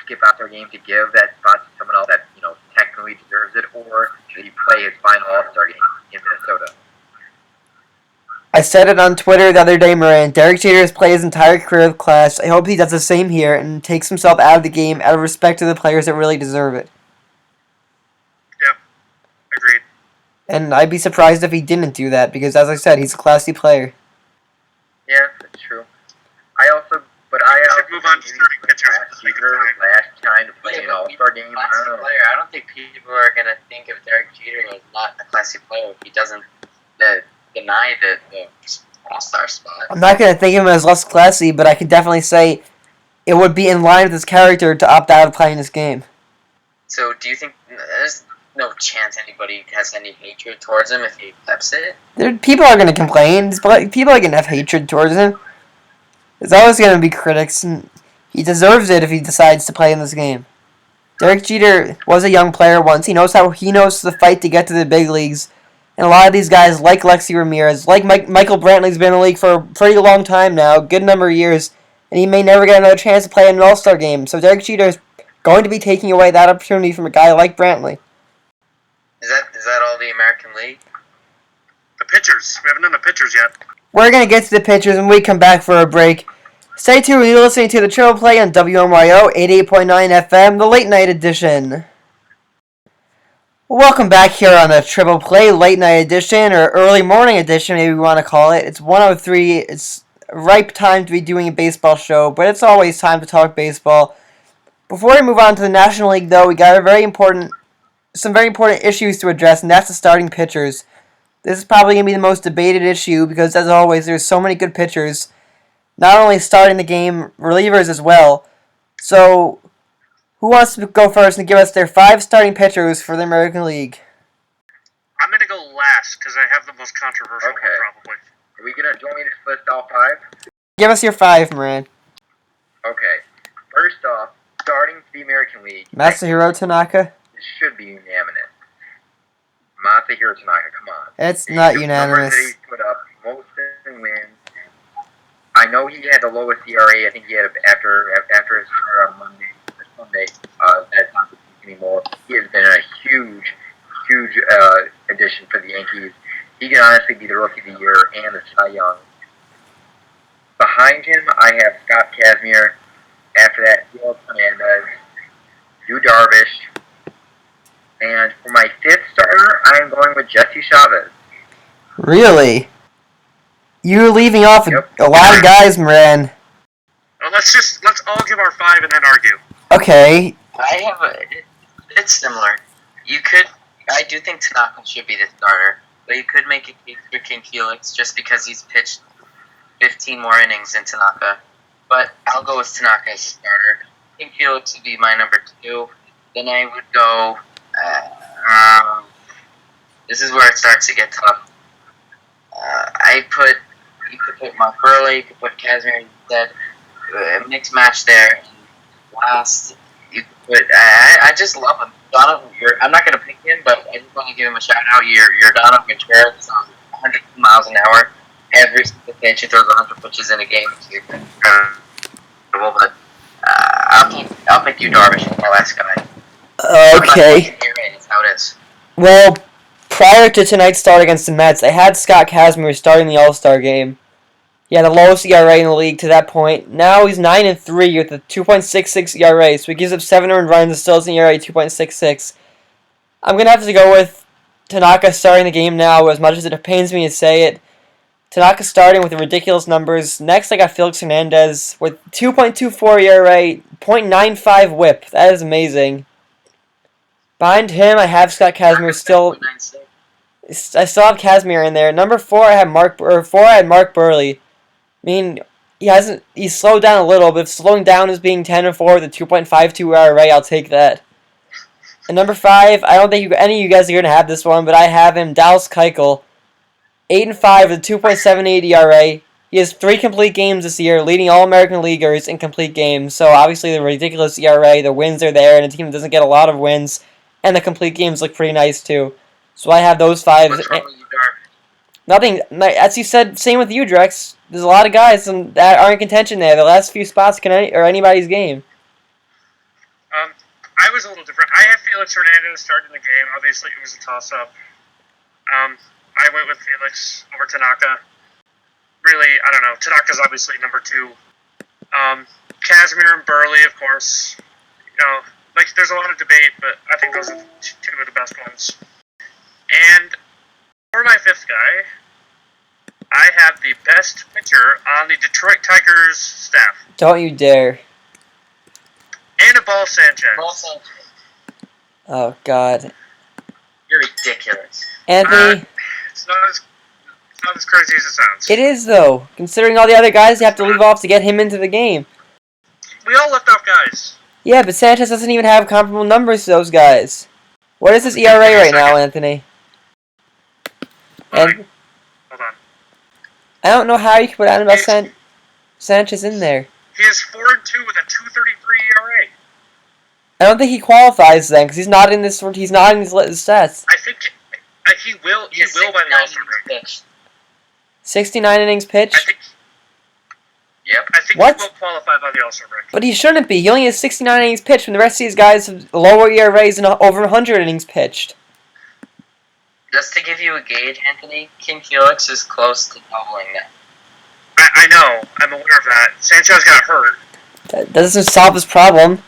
E: skip out their game to give that spot to someone else that, technically deserves it, or should he play his final All-Star game in Minnesota?
C: I said it on Twitter the other day, Moran. Derek Jeter has played his entire career with class. I hope he does the same here and takes himself out of the game out of respect to the players that really deserve it.
D: Yep. Agreed.
C: And I'd be surprised if he didn't do that because, as I said, he's a classy player.
E: Yeah, that's true. I also
D: should move on to starting pitchers.
E: Last time to play an All-Star game. I
B: Classy
E: don't know.
B: player. I don't think people are going to think of Derek Jeter as not a classy player if he doesn't deny the All-Star spot.
C: I'm not going to think of him as less classy, but I could definitely say it would be in line with his character to opt out of playing this game.
B: So do you think there's no chance anybody has any hatred towards him if he accepts it?
C: People are going to complain. People are going to have hatred towards him. There's always going to be critics, and he deserves it if he decides to play in this game. Derek Jeter was a young player once. He knows the fight to get to the big leagues. And a lot of these guys, like Lexi Ramirez, like Michael Brantley's been in the league for a pretty long time now, good number of years, and he may never get another chance to play in an All-Star game. So Derek Jeter is going to be taking away that opportunity from a guy like Brantley.
B: Is that all the American League?
D: The pitchers. We haven't done the pitchers yet.
C: We're going to get to the pitchers when we come back for a break. Stay tuned, you're listening to the Triple Play on WNYO 88.9 FM, the late night edition. Welcome back here on the Triple Play Late Night Edition, or Early Morning Edition, maybe we want to call it. It's 1:03. It's a ripe time to be doing a baseball show, but it's always time to talk baseball. Before we move on to the National League, though, we got some very important issues to address, and that's the starting pitchers. This is probably going to be the most debated issue because, as always, there's so many good pitchers, not only starting the game, relievers as well. So, who wants to go first and give us their 5 starting pitchers for the American League?
D: I'm going to go last because I have the most controversial one,
E: Okay.
D: probably.
E: Do you want me to list all 5?
C: Give us your 5, Moran.
E: Okay. First off, starting the American League.
C: Masahiro Tanaka?
E: It should be unanimous. Masahiro Tanaka, come on.
C: It's not
E: The
C: unanimous.
E: numbers that he put up, most in wins. I know he had the lowest ERA. I think he had after his start on Monday or Sunday. That's not the case anymore. He has been a huge addition for the Yankees. He can honestly be the Rookie of the Year and the Cy Young. Behind him, I have Scott Kazmir. After that, Gil Fernandez, Yu Darvish. And for my 5th starter, I am going with Jesse Chavez.
C: Really? You're leaving off
E: Yep.
C: a lot of guys, Moran.
D: Let's all give our 5 and then argue.
C: Okay.
B: It's similar. I do think Tanaka should be the starter, but you could make a case for King Felix just because he's pitched 15 more innings than Tanaka. But I'll go with Tanaka as a starter. King Felix would be my number 2. Then I would go. This is where it starts to get tough. You could put Mark Burley, you could put Kazmir instead. Mixed match there. And last, you could put. I just love him. Donovan, I'm not going to pick him, but I just want to give him a shout out. Your Donovan Contreras on 100 miles an hour. Every single pitch, he throws 100 pitches in a game. It's incredible, but I'll pick you, Darvish, as my last guy.
C: Okay.
B: That's how it is.
C: Well, prior to tonight's start against the Mets, I had Scott Kazmir starting the All-Star game. He had the lowest ERA in the league to that point. Now he's 9-3 with a 2.66 ERA, so he gives up 7 earned runs and still has an ERA 2.66. I'm going to have to go with Tanaka starting the game now, as much as it pains me to say it. Tanaka starting with the ridiculous numbers. Next, I got Felix Hernandez with 2.24 ERA, .95 WHIP. That is amazing. Behind him, I have Scott Kazmir still. I still have Kazmir in there. Number 4, I had Mark Burley. I mean, he's slowed down a little, but if slowing down is being 10-4 with a 2.52 ERA, I'll take that. And number 5, I don't think any of you guys are going to have this one, but I have him, Dallas Keuchel. 8-5 with a 2.78 ERA. He has 3 complete games this year, leading all American leaguers in complete games. So obviously the ridiculous ERA, the wins are there, and a team that doesn't get a lot of wins, and the complete games look pretty nice too. So I have those 5.
B: What's wrong with you, Darvish?
C: Nothing. As you said, same with you, Drex. There's a lot of guys that are in contention there. The last few spots are anybody's game.
D: I was a little different. I have Felix Hernandez starting the game. Obviously, it was a toss-up. I went with Felix over Tanaka. Really, I don't know. Tanaka's obviously number 2. Kazmir and Burley, of course. There's a lot of debate, but I think those are 2 of the best ones. And for my 5th guy, I have the best pitcher on the Detroit Tigers staff.
C: Don't you dare.
D: Anibal Sanchez.
C: Oh, God.
B: You're ridiculous.
C: Anthony?
D: It's not as crazy as it sounds.
C: It is, though. Considering all the other guys you have to leave off to get him into the game.
D: We all left off guys.
C: Yeah, but Sanchez doesn't even have comparable numbers to those guys. What is his ERA right now, Anthony?
D: Hold on.
C: I don't know how you can put Anibal Sanchez in there.
D: He is 4-2 with a 2.33 ERA.
C: I don't think he qualifies then, because he's not in these stats.
D: I think he will. He will by the All-Star break.
C: 69 innings pitched.
D: I think
C: What?
D: he will qualify by the All-Star break.
C: But he shouldn't be. He only has 69 innings pitched, when the rest of these guys have lower ERAs and over 100 innings pitched.
B: Just to give you a gauge, Anthony, King Felix is close to doubling that.
D: I know. I'm aware of that. Sanchez got hurt.
C: That doesn't solve his problem.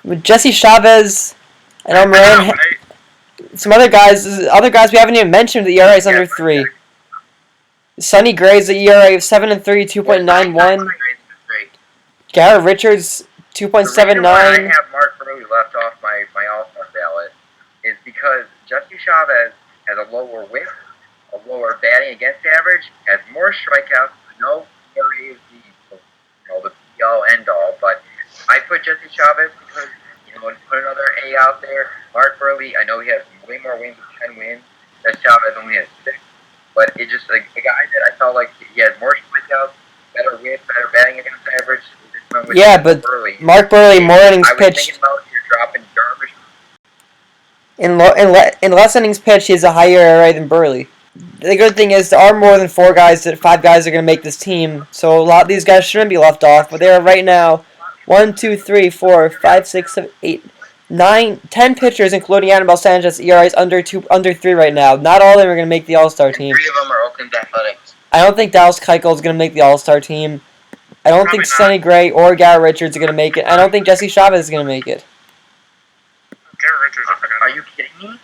C: With Jesse Chavez, I know Moran. some other guys we haven't even mentioned. The ERA is under 3. Sonny Gray's the ERA of 7-3, 2.91. Garrett Richards,
E: The reason why I
C: 2.79.
E: have Mark Burley left off my All-Star ballot is because Jesse Chavez has a lower whip, a lower batting against average, has more strikeouts. No ERA is the be-all, end-all, but I put Jesse Chavez because, put another A out there. Mark Burley, I know he has way more wins with 10 wins. That Chavez only has 6. But it just, like, a guy that I felt like he had more strikeouts, better whip, better batting against average.
C: Yeah, but
E: Burley.
C: Mark Burley, more innings
E: I was
C: pitched.
E: thinking about you're dropping garbage.
C: In less innings pitched, he has a higher ERA than Burley. The good thing is there are more than 5 guys that are going to make this team, so a lot of these guys shouldn't be left off. But they are right now 1, 2, 3, 4, 5, 6, 7, 8, 9, 10 pitchers, including Anibal Sanchez. ERA is under 3 right now. Not all of them are going to make the All-Star
B: And
C: team.
B: 3 of them are Oakland Athletics.
C: I don't think Dallas Keuchel is going to make the All-Star team. I don't
D: Probably
C: think
D: not.
C: Sonny Gray or Garrett Richards are going to make it. I don't think Jesse Chavez is going to make it.
D: Garrett Richards, I forgot.
E: Are you kidding me?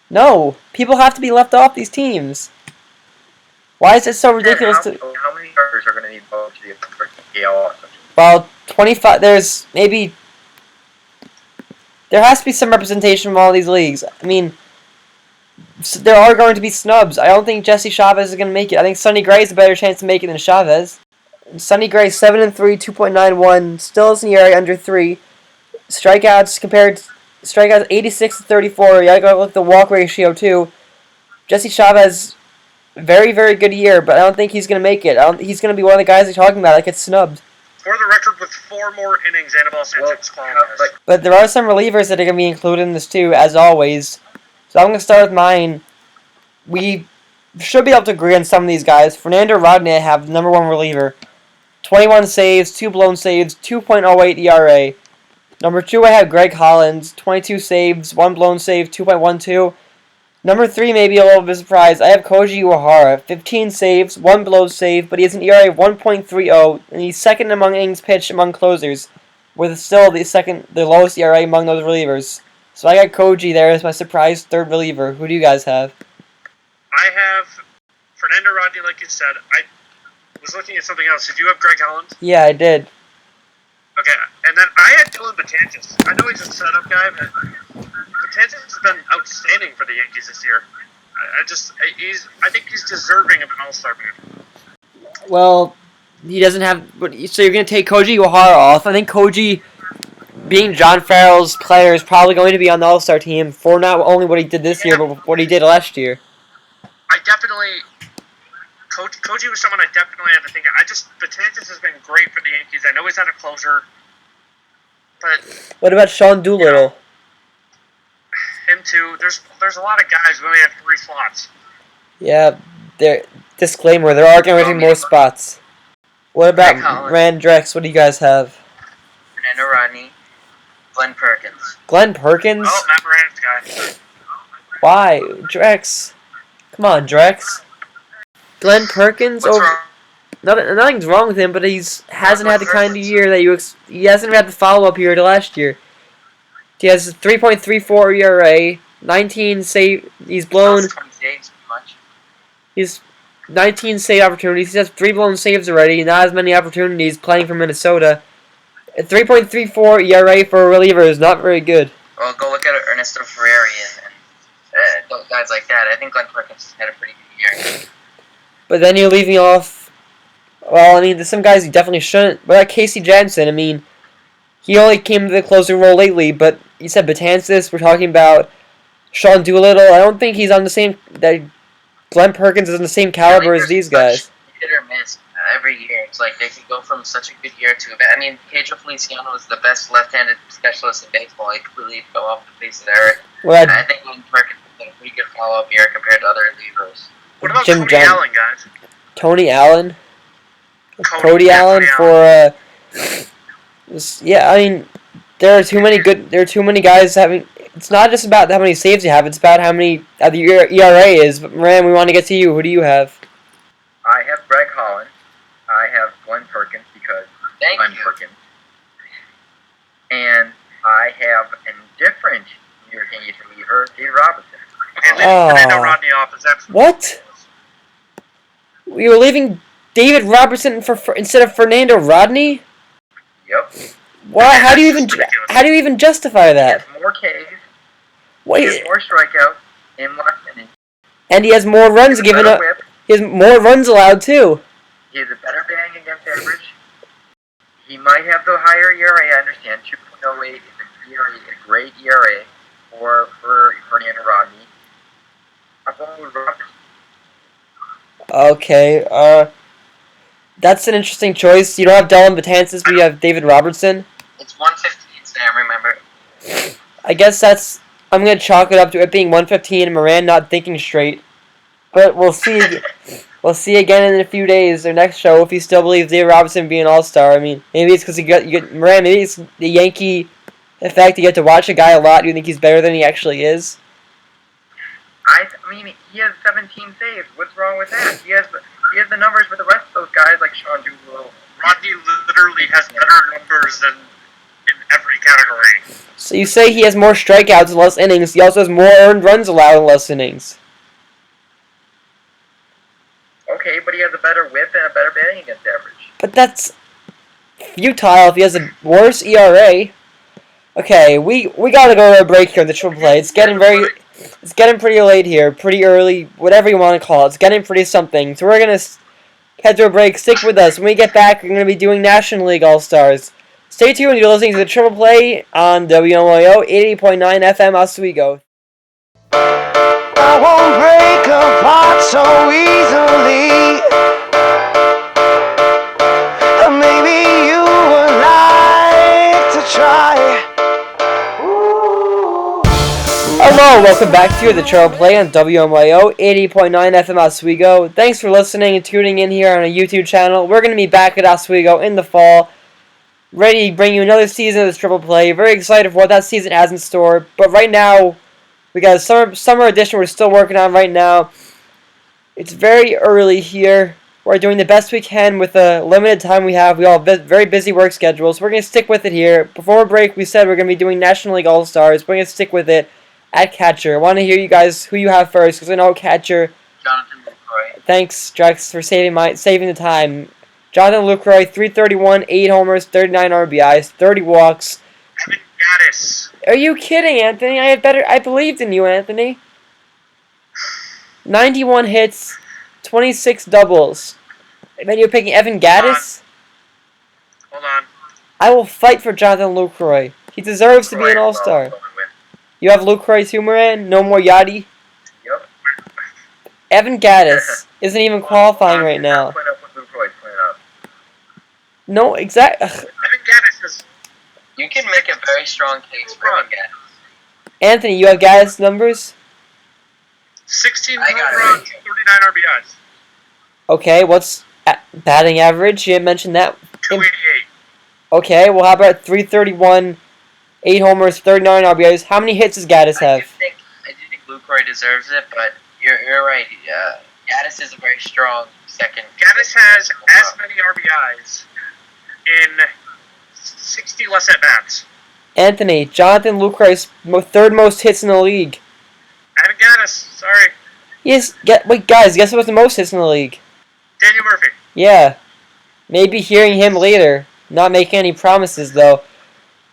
C: No, people have to be left off these teams. Why is it so ridiculous to?
E: How many starters are going to need votes to the AL?
C: Well, 25. There's maybe. There has to be some representation from all these leagues. I mean, there are going to be snubs. I don't think Jesse Chavez is going to make it. I think Sonny Gray has a better chance to make it than Chavez. Sonny Gray 7-3, 2.91, still has an ERA under 3. Strikeouts 86-34. You gotta look at the walk ratio too. Jesse Chavez, very very good year, but I don't think he's gonna make it. He's gonna be one of the guys they're talking about that gets snubbed.
D: For the record, with 4 more innings, Anibal Sanchez qualifies.
C: But there are some relievers that are gonna be included in this too, as always. So I'm gonna start with mine. We should be able to agree on some of these guys. Fernando Rodney, I have the number 1 reliever. 21 saves, 2 blown saves, 2.08 ERA. Number 2, I have Greg Hollins, 22 saves, 1 blown save, 2.12. Number 3, maybe a little bit of a surprise, I have Koji Uehara, 15 saves, 1 blown save, but he has an ERA of 1.30, and he's second among innings pitched among closers, with still the lowest ERA among those relievers. So I got Koji there as my surprise 3rd reliever. Who do you guys have?
D: I have Fernando Rodney, like you said. I was looking at something else. Did you have Greg Holland?
C: Yeah, I did.
D: Okay, and then I had Dylan Betances. I know he's a setup guy, but Betances has been outstanding for the Yankees this year. I think he's deserving of an All-Star bid.
C: Well, he doesn't have. So you're going to take Koji Uehara off. I think Koji, being John Farrell's player, is probably going to be on the All-Star team for not only what he did this year, but what he did last year.
D: Koji was someone I definitely had to think of. Betances has been great for the Yankees. I know he's not a closer, but
C: What about Sean Doolittle?
D: him too. There's a lot of guys. We only have 3 slots.
C: Yeah, disclaimer, there are going to be more spots. What about
B: Greg Holland.
C: Rand Drex? What do you guys have?
B: Fernando Rodney. Glenn Perkins.
C: Glenn Perkins?
D: Oh, Matt Moran's guy.
C: Why? Drex. Come on, Drex. Glenn Perkins?
B: What's wrong?
C: Nothing's wrong with him, but hasn't had the kind of
B: Perkins?
C: year that he hasn't had the follow-up year to last year. He has a 3.34 ERA, 19 save. He's blown.
B: 20 saves, pretty much.
C: He's 19 save opportunities. He has 3 blown saves already. Not as many opportunities playing for Minnesota. A 3.34 ERA for a reliever is not very good.
B: Well, go look at Ernesto Ferrari and guys like that. I think Glenn Perkins had a pretty good year.
C: But then you're leaving off. Well, I mean, there's some guys you definitely shouldn't. But like Casey Jansen, I mean, he only came to the closer role lately. But you said Betances. We're talking about Sean Doolittle. I don't think he's on the same. That Glenn Perkins is on the same caliber as these guys.
B: Hit or miss every year. It's like they could go from such a good year to a bad. I mean, Pedro Feliciano is the best left-handed specialist in baseball. He completely fell off the face of the earth.
C: Well,
B: I think Glenn Perkins had a pretty good follow-up year compared to other relievers.
D: What about
C: Jim
D: Tony
C: Jones.
D: Allen, guys?
C: Tony Allen. Cody
D: yeah,
C: Allen
D: Cody
C: for. Yeah, I mean, there are too many guys having. It's not just about how many saves you have. It's about how many the ERA is. But Moran, we want to get to you. Who do you have?
E: I have Greg Holland. I have Glenn Perkins because
B: Thank
E: Glenn
B: you.
E: Perkins. And I have a different You're taking to leave her, David Robinson.
D: Okay, leaving Fernando Rodney off is absolutely
C: What? We were leaving David Robertson instead of Fernando Rodney?
E: Yep.
C: Why? How do you
D: That's
C: even
D: just ridiculous.
C: how do you even justify
E: He
C: that?
E: has more Ks. He
C: Wait,
E: has more strikeouts in less innings.
C: and he has more runs
E: He has a
C: given
E: better
C: up.
E: whip.
C: He has more runs allowed too.
E: He has a better batting against average. He might have the higher ERA. I understand 2.08 is a great ERA for Fernando Rodney. I'm going with Robinson.
C: Okay, that's an interesting choice. You don't have Dylan Betances, but you have David Robertson.
B: It's 115, Sam, remember.
C: I guess I'm gonna chalk it up to it being 115 and Moran not thinking straight. But we'll see. We'll see again in a few days or next show if he still believes David Robinson being an all-star. I mean, maybe it's because you get Moran. Maybe it's the Yankee effect. You get to watch a guy a lot. You think he's better than he actually is.
E: I mean, he has 17 saves. What's wrong with that? He has the numbers for the rest of those guys like Sean Doolittle.
D: Rodney literally has better numbers than in every category.
C: So you say he has more strikeouts and less innings. He also has more earned runs allowed in less innings.
E: Okay, but he has a better whip and a better batting against average.
C: But that's futile if he has a worse ERA. Okay, we gotta go to a break here in the Triple Play. It's getting pretty late here, pretty early, whatever you want to call it. It's getting pretty something. So we're gonna head to a break. Stick with us. When we get back, we're gonna be doing National League All Stars. Stay tuned. You're listening to the Triple Play on WNYO 88.9 FM Oswego.
F: I won't break apart so easily. Maybe you would like to try.
C: Hello, welcome back to the Triple Play on WNYO 80.9 FM Oswego. Thanks for listening and tuning in here on our YouTube channel. We're going to be back at Oswego in the fall, ready to bring you another season of this Triple Play. Very excited for what that season has in store. But right now, we got a summer edition we're still working on right now. It's very early here. We're doing the best we can with the limited time we have. We all have very busy work schedules. We're going to stick with it here. Before our break, we said we're going to be doing National League All Stars. We're going to stick with it at catcher. I want to hear you guys who you have first, because I know catcher.
B: Jonathan Lucroy.
C: Thanks, Drex, for saving the time. Jonathan Lucroy, 331, 8 homers, 39 RBIs, 30 walks.
D: Evan Gaddis.
C: Are you kidding, Anthony? I believed in you, Anthony. 91 hits, 26 doubles. And then you're picking Evan Gaddis?
D: Hold on.
C: I will fight for Jonathan Lucroy. He deserves to be an all-star. You have Lucroy too, Moran? No more Yachty?
E: Yep.
C: Evan Gaddis isn't even qualifying right now.
E: Point up with Lucroy's point up.
C: No, exact.
D: Evan Gaddis is
B: You can make a very strong case for Evan Gaddis.
C: Anthony, you have Gaddis numbers?
D: 16
B: I got
D: home
B: it.
D: runs, 39 RBIs.
C: Okay, what's batting average? You didn't mention that.
D: 288.
C: Okay, well, how about 331, 8 homers, 39 RBIs? How many hits does Gaddis
B: I
C: have?
B: do think Lucroy deserves it, but you're right. Gaddis is a very strong second.
D: Gaddis has as many RBIs in 60 less at bats.
C: Anthony, Jonathan Lucroy's third most hits in the league.
D: Evan Gaddis, sorry.
C: Wait, guys, guess what's the most hits in the league?
D: Daniel Murphy.
C: Yeah. Maybe hearing him later. Not making any promises, though.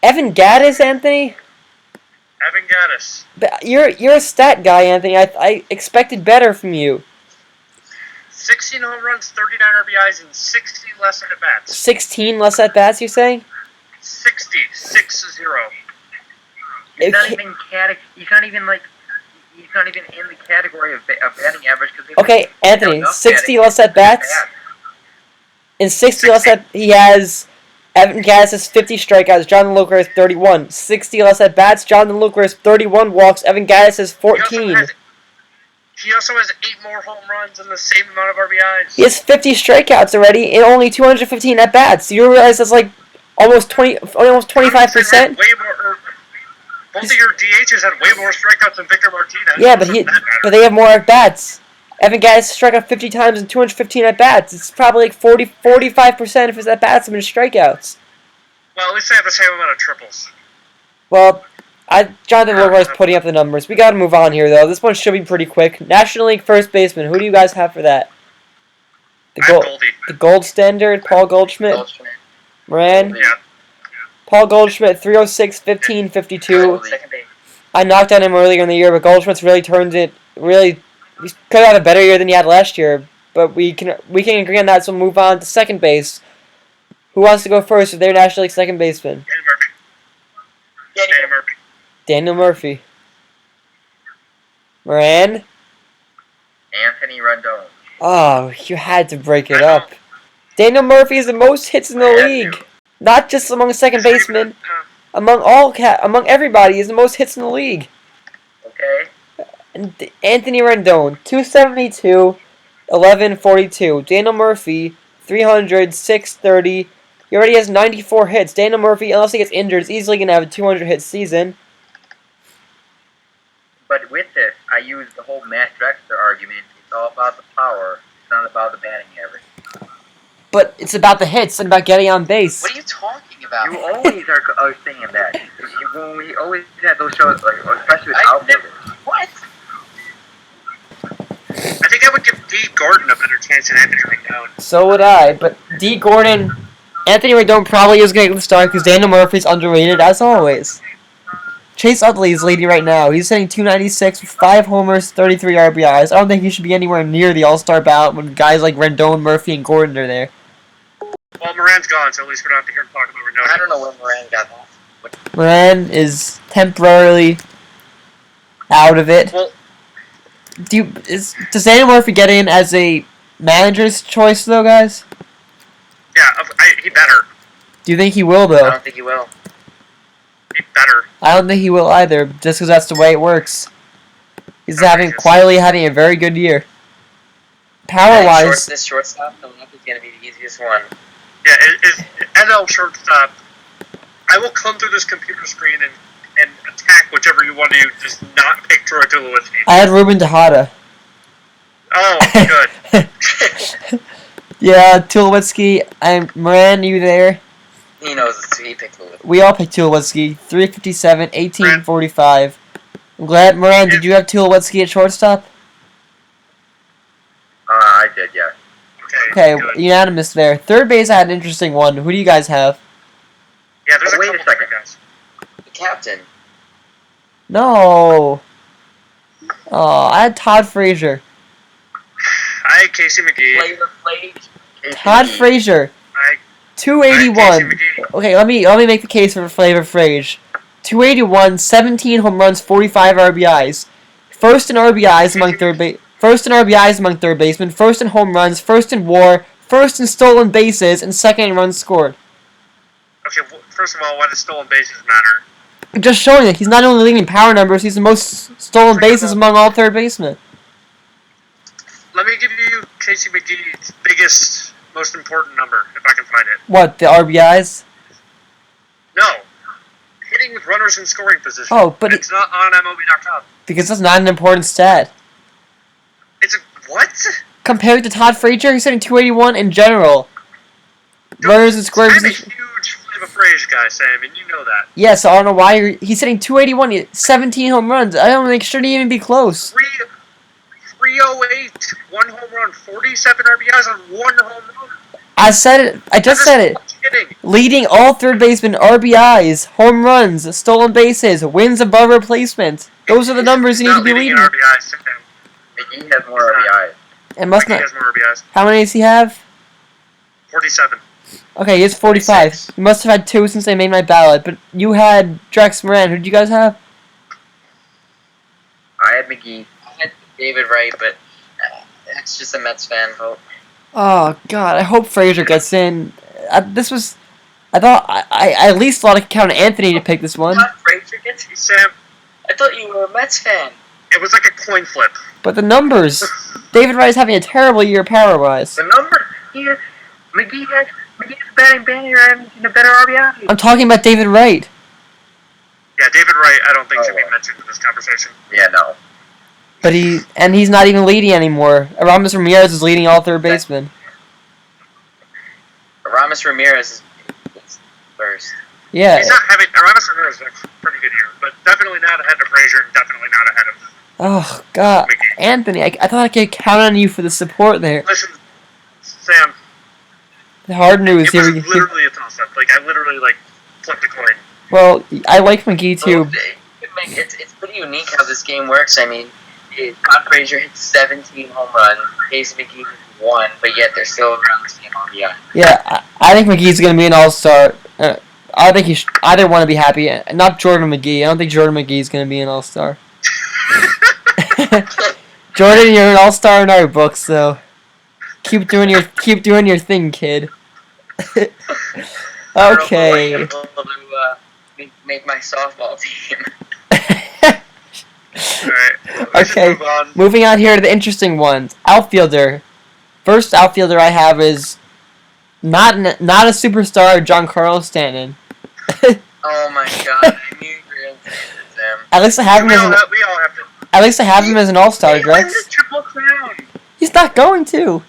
C: Evan Gaddis, Anthony?
D: Evan Gaddis.
C: But you're a stat guy, Anthony. I expected better from you.
D: 16 home runs, 39 RBIs, and 60 less at bats.
C: 16 less at bats, you saying?
D: 60. 6-0.
E: He's not
C: Okay.
E: even He's not even in the category of batting average.
C: Okay, Anthony, 60 less at bats. In 60 less at he has Evan Gaddis has 50 strikeouts. Jonathan Lucroy has 31. 60 less at bats. Jonathan Lucroy has 31 walks. Evan Gaddis has 14.
D: He also has 8 more home runs and the same amount of RBIs.
C: He has 50 strikeouts already and only 215 at bats. Do you realize that's like almost 25%?
D: Both of your DHs had way more strikeouts than Victor Martinez.
C: Yeah, but they have more at bats. Evan Gaddis struck out 50 times and 215 at bats. It's probably like 45% of his at bats have been strikeouts.
D: Well, at least they have the same amount of triples.
C: Well, Jonathan Woodward's putting up the numbers. We gotta move on here, though. This one should be pretty quick. National League first baseman. Who do you guys have for that?
D: I have Goldie.
C: The gold standard, Paul Goldschmidt.
B: Goldschmidt.
C: Moran.
D: Yeah.
C: Paul Goldschmidt, 306, 15, 52.
B: Second base.
C: I knocked on him earlier in the year, but Goldschmidt's really turned it. He could have had a better year than he had last year. But we can agree on that. So we'll move on to second base. Who wants to go first with their National League second baseman?
D: Danny Murphy.
C: Daniel Murphy. Moran.
E: Anthony Rendon.
C: Oh, you had to break it up. Daniel Murphy is the most hits in the league. Not just among second basemen. Among everybody, is the most hits in the league.
E: Okay.
C: And Anthony Rendon, 272, 1142. Daniel Murphy, 300, 630. He already has 94 hits. Daniel Murphy, unless he gets injured, is easily going to have a 200 hit season.
E: But with this, I use the whole Matt Drexler argument. It's all about the power. It's not about the batting average.
C: But it's about the hits and about getting on base.
B: What are you talking about?
E: You always are saying that. When we always had those shows, like especially with outfielders.
B: What?
D: I think I would give D. Gordon a better chance than Anthony Rendon.
C: So would I. But D. Gordon, Anthony Rendon probably is going to get the start because Daniel Murphy's underrated as always. Chase Utley is leading right now. He's hitting 296 with 5 homers, 33 RBIs. I don't think he should be anywhere near the All-Star ballot when guys like Rendon, Murphy, and Gordon are there.
D: Well, Moran's gone, so at least we don't have to hear him talk about Rendon.
B: I don't know where Moran got that.
C: Moran is temporarily out of it.
D: Well,
C: Does Daniel Murphy get in as a manager's choice, though, guys?
D: yeah, he better.
C: Do you think he will,
B: I
C: though?
B: don't think he will.
D: He better.
C: I don't think he will either, just because that's the way it works. He's
D: Outrageous.
C: quietly having a very good year. Power-wise,
B: This shortstop, the left is going to be the easiest one.
D: Yeah, NL shortstop. I will come through this computer screen and attack whichever you want to just not pick Troy Tulowitzki.
C: I had Ruben Tejada.
D: Oh, good.
C: Yeah, Tulowitzki. Moran, you there?
B: He knows it's he picked the
C: We all picked Tulowitzki. 357, 1845. I'm glad. Moran, did you have Tulowitzki at shortstop?
E: I did, yeah.
C: Okay,
D: good.
C: unanimous there. Third base, I had an interesting one. Who do you guys have?
D: Yeah, there's
E: Wait a
D: couple
E: second.
D: guys.
B: The captain.
C: No. Oh, I had Todd Frazier.
D: I had Casey McGee.
B: Flavor Flav.
C: Todd Frazier,
D: I
C: 281.
D: Casey McGee.
C: Okay, let me make the case for Flavor Frazier. 281, 17 home runs, 45 RBIs. First in RBIs among third basemen, first in home runs, first in WAR, first in stolen bases, and second in runs scored.
D: Okay, well, first of all, why does stolen bases matter?
C: Just showing that he's not only leading in power numbers, he's the most stolen bases among all third basemen.
D: Let me give you Casey McGee's biggest, most important number, if I can find it.
C: What, the RBIs?
D: No. Hitting with runners in scoring position.
C: Oh, but
D: it's not on MLB.com.
C: Because that's not an important stat.
D: It's a what?
C: Compared to Todd Frazier, he's hitting 281 in general. Runners in scoring
D: I'm a
C: position.
D: huge Flavor Frazier guy, Sam, and you know that.
C: Yeah, so I don't know why he's hitting 281, 17 home runs. I don't think shouldn't even be close.
D: 308, 1 home run, 47 RBIs on 1 home run.
C: I said it. I just said it.
D: Kidding.
C: Leading all third basemen, RBIs, home runs, stolen bases, wins above replacement. Those are the numbers you need to be leading.
D: RBIs, Sam.
E: McGee has more RBIs.
C: It must
D: He
C: not.
D: has more RBIs.
C: How many does he have?
D: 47.
C: Okay, he has 45. You must have had 2 since I made my ballot. But you had Drex Moran. Who did you guys have?
E: I had McGee.
B: I had David Wright, but that's just a Mets fan vote.
C: Oh God, I hope Frazier gets in. I at least thought I could count Anthony to pick this one.
B: Todd Frazier gets it?
D: Sam,
B: I thought you were a Mets fan.
D: it was like a coin flip.
C: But the numbers. David Wright is having a terrible year power-wise.
E: The number McGee's batting banner and a better RBI.
C: I'm talking about David Wright.
D: Yeah, David Wright, I don't think
E: Oh,
D: should be
E: well.
D: mentioned in this conversation.
E: Yeah, no.
C: But he's not even leading anymore. Aramis Ramirez is leading all third basemen.
B: Aramis Ramirez is first.
C: Yeah.
D: He's not having. Aramis Rivera's a pretty good year, but definitely not ahead of Frazier, and definitely not ahead of
C: Oh, God.
D: McGee.
C: Anthony, I thought I could count on you for the support there.
D: Listen, Sam,
C: The hard news
D: it
C: here.
D: was literally a toss-up. Like, I literally, like, flipped a coin.
C: Well, I like McGee too.
B: It's pretty unique how this game works. I mean, Todd Frazier hit 17 home runs, Casey McGee hit 1, but yet they're still around the same RBI.
C: Yeah, I think McGee's going to be an all-star. I think he should either want to be happy. Not Jordan McGee. I don't think Jordan McGee's going to be an all-star. Jordan, you're an all-star in our books, so keep doing your thing, kid. Okay.
B: I'm able to make my softball team.
D: Alright, let's
C: Okay,
D: just move on.
C: moving on here to the interesting ones. Outfielder. First outfielder I have is not a superstar, Giancarlo Stanton.
B: Oh my god, I knew you were going to say this, Sam.
C: At least I have him
D: We
C: as
D: all
C: an,
D: have to.
C: at least I have him as an all-star,
B: He wins
C: Drex.
B: the Triple Crown.
C: He's not going to.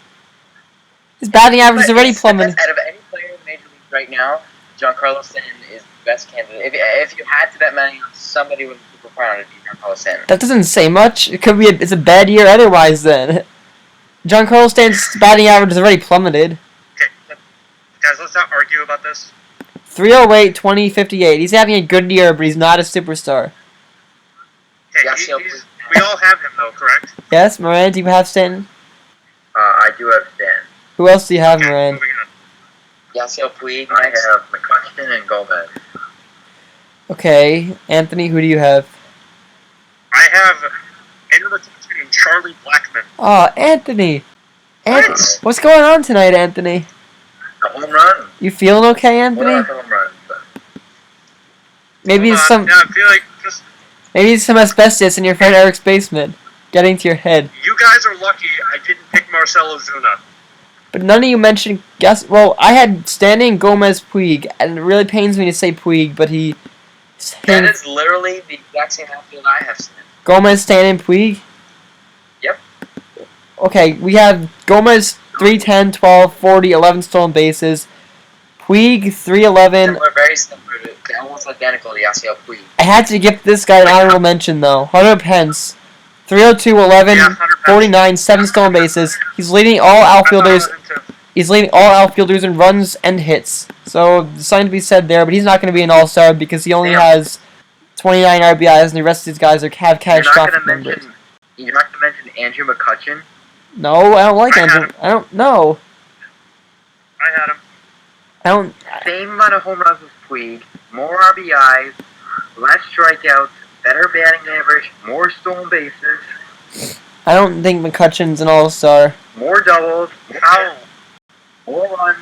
C: His batting average is already
B: It's the
C: plummeted.
B: best- Out of any player in Major League right now, Giancarlo Stanton is the best candidate. If you had to bet money on somebody with the Triple Crown, it'd be Giancarlo Stanton.
C: That doesn't say much. It could be it's a bad year otherwise then. Giancarlo Stanton's batting average is already plummeted.
D: Okay, guys, let's not argue about this.
C: 308, 2058. He's having a good year, but he's not a superstar.
D: Okay,
B: Yes, he'll-
D: we all have him, though, correct?
C: Yes, Moran, do you have Stanton?
E: I do have Stan.
C: Who else do you have,
D: Okay,
C: Moran?
D: moving on.
B: Yasiel Puig
E: I
B: next.
E: have McCutcheon and Gomez.
C: Okay, Anthony, who do you have?
D: I have Andrew McCutcheon and Charlie Blackmon.
C: Oh, Anthony.
E: What?
C: What's going on tonight, Anthony?
E: The home run.
C: You feeling okay,
E: What
C: Anthony?
E: are the home runs?
C: Maybe
D: Hold
C: it's
D: on.
C: some
D: Yeah, I feel like just
C: maybe it's some asbestos in your friend Eric's basement getting to your head.
D: you guys are lucky I didn't pick Marcelo Zuna.
C: But none of you mentioned well, I had Stanton, Gomez, Puig, and it really pains me to say Puig, but he's
B: That is literally the exact same outfield I have seen.
C: Gomez, Stanton, Puig?
B: Yep.
C: Okay, we have Gomez 310, 12, 40, 11 stolen bases. Puig 311.
B: We're very similar. They're almost identical to Yasiel Puig.
C: I had to give this guy an honorable mention though. Hunter Pence 302, 11,
D: Yeah, Hunter Pence.
C: 49, 7 stolen bases. He's leading all outfielders. He's leading all outfielders in runs and hits. So there's something to be said there, but he's not going to be an all-star because he only
E: Yeah.
C: has 29 RBIs, and the rest of these guys have
E: You're not
C: catastrophic
E: gonna
C: numbers.
E: mention. You're not gonna mention Andrew McCutcheon.
C: No, I don't like
D: I had
C: Andrew.
D: him.
C: I don't know.
D: I had him.
C: I don't.
E: Same amount of home runs as Puig. More RBIs. Less strikeouts. Better batting average. More stolen bases.
C: I don't think McCutcheon's an all-star.
E: More doubles.
D: How?
E: More runs.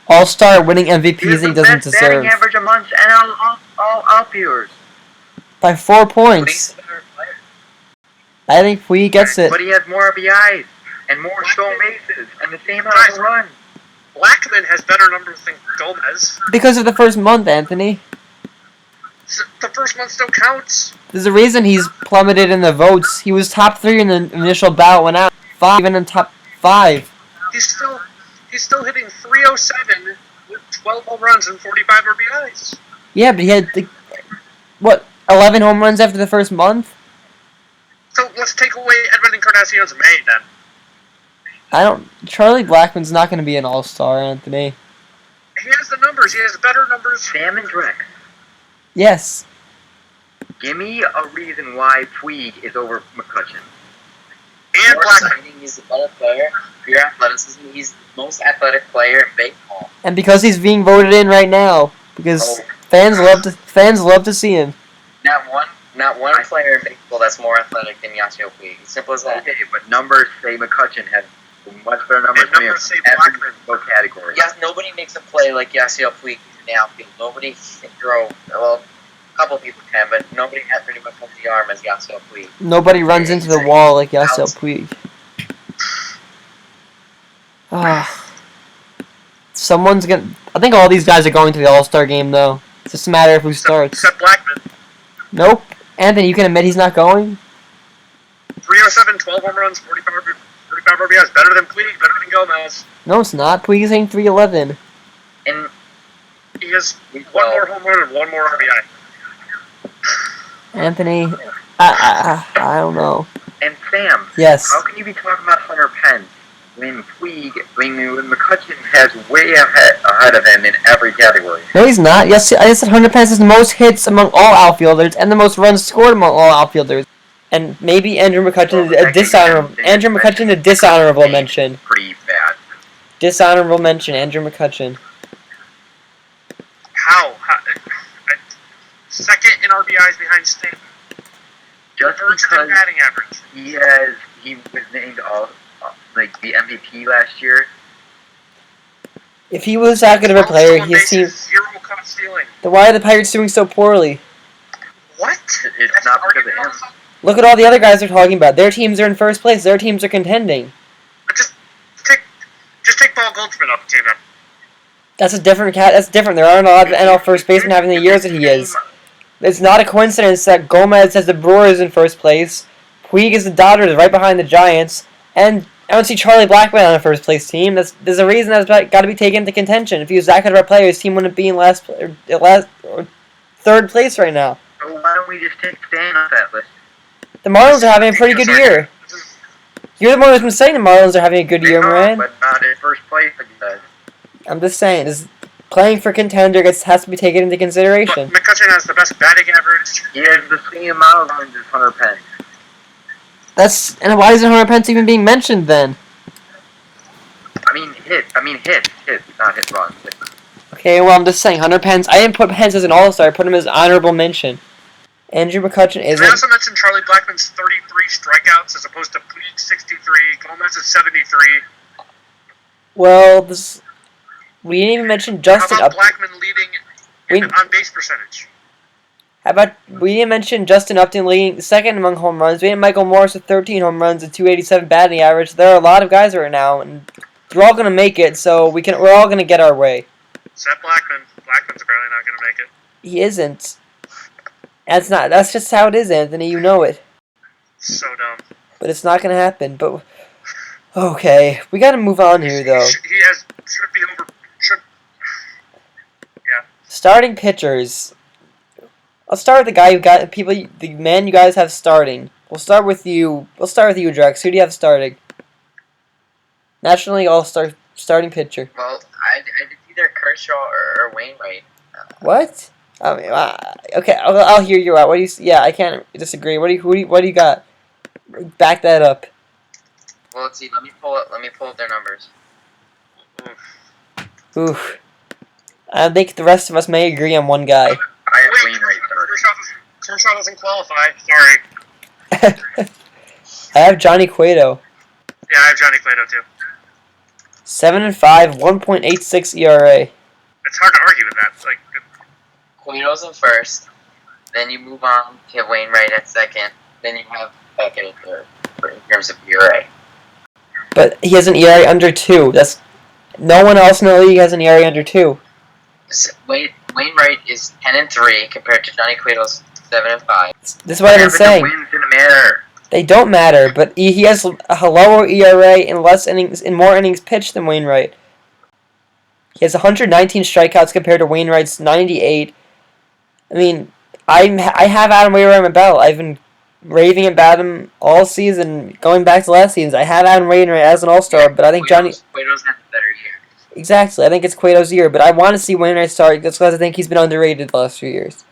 C: All-star winning MVPs
E: He's
C: he
E: the
C: doesn't
E: best
C: deserve
E: batting average amongst all outfielders.
C: by 4
B: Puig's
C: points.
B: a better player.
C: I think Puig gets it.
E: But he has more RBIs and more stolen bases and the same amount of runs.
D: Blackmon has better numbers than Gomez.
C: Because of the first month, Anthony.
D: The first one still counts.
C: There's a reason he's plummeted in the votes. He was top 3 in the initial ballot, went out 5, even in top 5.
D: He's still hitting 307 with 12 home runs and 45 RBIs.
C: Yeah, but he had, 11 home runs after the first month?
D: So let's take away Edwin Encarnacion's May then.
C: Charlie Blackmon's not going to be an all-star, Anthony.
D: He has the numbers. He has better numbers.
E: Sam and Drex.
C: Yes.
E: Give me a reason why Puig is over McCutcheon.
D: And
B: More
D: Blackmon.
B: exciting, he's a better player. For your athleticism, he's the most athletic player in baseball.
C: And because he's being voted in right now. Because fans love to see him.
B: Not one player in baseball that's more athletic than Yasiel Puig. Simple as that.
E: Okay, but numbers say McCutcheon has much better numbers
D: And
E: than him.
D: numbers say
E: Every
D: Blackmon.
E: single category.
B: Yes, nobody makes a play like Yasiel Puig in the outfield. Nobody can throw. Well, a couple people can, but nobody has pretty much has the arm as Yasiel Puig.
C: Nobody runs into the wall like Yasiel Puig. Someone's gonna... I think all these guys are going to the All-Star game, though. It's just a matter of who starts.
D: Except Blackmon.
C: Nope. Anthony, you can admit he's not going?
D: 307, 12 home runs, 45 RBIs. Better than Puig, better than Gomez.
C: No, it's not. Puig is hitting 311.
E: And
D: He has one more home run and one more RBI.
C: Anthony, I don't know.
E: And Sam,
C: Yes.
E: how can you be talking about Hunter Pence when when McCutcheon has way ahead of him in every category?
C: No, he's not. Yes, I said Hunter Pence has the most hits among all outfielders and the most runs scored among all outfielders. And maybe Andrew McCutcheon is a dishonorable. Andrew McCutcheon a dishonorable mention.
E: Pretty bad.
C: Dishonorable mention, Andrew McCutcheon.
D: How? Second in RBIs behind Sting.
E: Just
D: First in
E: because
D: batting average.
E: he was named the MVP last year.
C: If he was that good of a player,
D: Stolen
C: his team.
D: bases, 0 caught stealing.
C: Then why are the Pirates doing so poorly?
D: What?
E: It's
D: That's
E: not because of
D: argument
E: him.
D: also?
C: Look at all the other guys they're talking about. Their teams are in first place. Their teams are contending.
D: But just take Paul Goldschmidt off the team then.
C: That's a different cat. That's different. There aren't a lot of NL first basemen having the years that he is. It's not a coincidence that Gomez has the Brewers in first place, Puig is the Dodgers right behind the Giants, and I don't see Charlie Blackmon on a first place team. There's a reason that's got to be taken into contention. If he was that good of a player, his team wouldn't be in last or third place right now.
E: So why don't we just take Stan off that list?
C: The Marlins are having a pretty good year. You're the one who's been saying the Marlins are having a good year,
E: They are,
C: Moran.
E: but not in first place again.
C: I'm just saying, playing for contender has to be taken into
D: But
C: consideration.
D: McCutcheon has the best batting average.
E: He has the same amount of runs as Hunter Pence.
C: And why isn't Hunter Pence even being mentioned then?
E: I mean hits, not hit runs.
C: Okay, well, I'm just saying, Hunter Pence, I didn't put Pence as an all-star, I put him as honorable mention. Andrew McCutcheon
D: I
C: isn't.
D: also mentioned Charlie Blackmon's 33 strikeouts as opposed to Puig's 63, Gomez's 73.
C: Well, we didn't even mention Justin
D: How about
C: Upton.
D: Blackmon leading
C: We-
D: in on-base percentage?
C: We didn't mention Justin Upton leading second among home runs. We had Michael Morris with 13 home runs and 287 batting average. There are a lot of guys right now, and they're all gonna make it. So we're all gonna get our way.
D: Except Blackmon. Blackmon's apparently not going to make it.
C: He isn't. That's just how it is, Anthony. You know it.
D: So dumb.
C: But it's not gonna happen. But okay, we gotta move on here though.
D: Should be over. Yeah.
C: Starting pitchers. I'll start with the guy the man you guys have starting. We'll start with you. We'll start with you, Drex. Who do you have starting? National League All-Star starting pitcher.
B: Well, it's either Kershaw or Wainwright.
C: What? I mean, okay, I'll hear you out. What do you? Yeah, I can't disagree. What do you got? Back that up.
B: Well, let's see. Let me pull up their numbers.
C: Oof. I think the rest of us may agree on one guy.
E: I have Wainwright starting.
D: Kershaw doesn't qualify. Sorry.
C: I have Johnny Cueto.
D: Yeah, I have Johnny Cueto too.
C: 7-5, 1.86 ERA.
D: It's hard to argue with that. It's like,
B: Cueto's in first. Then you move on to Wainwright at second. Then you have Beckett at third in terms of ERA.
C: But he has an ERA under 2. No one else in the league has an ERA under 2.
B: Wainwright is 10-3 compared to Johnny Cueto's 7-5.
C: This is what I've been saying.
E: The wins didn't matter.
C: They don't matter, but he has a lower ERA in more innings pitched than Wainwright. He has 119 strikeouts compared to Wainwright's 98. I mean, I have Adam Wainwright on my belt. I've been raving about him all season, going back to last season. I have Adam Wainwright as an All-Star, but I think
B: Cueto's had a better year.
C: Exactly, I think it's Cueto's year, but I want to see Wainwright start. That's because I think he's been underrated the last few years.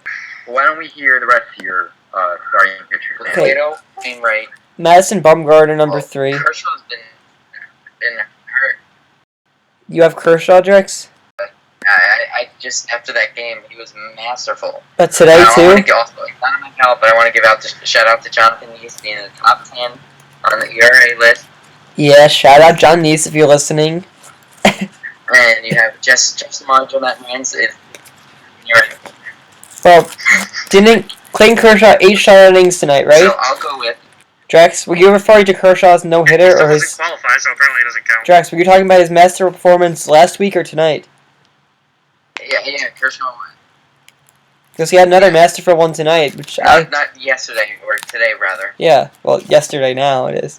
E: Why don't we hear the rest of your starting pitchers?
C: Okay.
B: Cueto, Wainwright.
C: Madison Bumgarner, number 3.
B: Kershaw's been hurt.
C: You have Kershaw, Drex?
B: I just after that game, he was masterful.
C: But today,
B: I
C: too?
B: want to give not on my help, but I want to give out a shout out to Jonathan East being in the top 10 on the ERA list.
C: Yeah, shout out John Neese if you're listening.
B: And you have Jesse Marshall, Matt Moran.
C: Well, didn't Clayton Kershaw 8 shutout innings tonight, right?
B: So I'll go with
C: Drex, were you referring to Kershaw's no-hitter
D: still
C: or
D: doesn't
C: his...
D: qualify, so apparently it doesn't count.
C: Drex, were you talking about his masterful performance last week or tonight?
B: yeah Kershaw won.
C: Because he had another masterful one tonight, which
B: Not yesterday or today rather.
C: Yeah, well, yesterday now it is.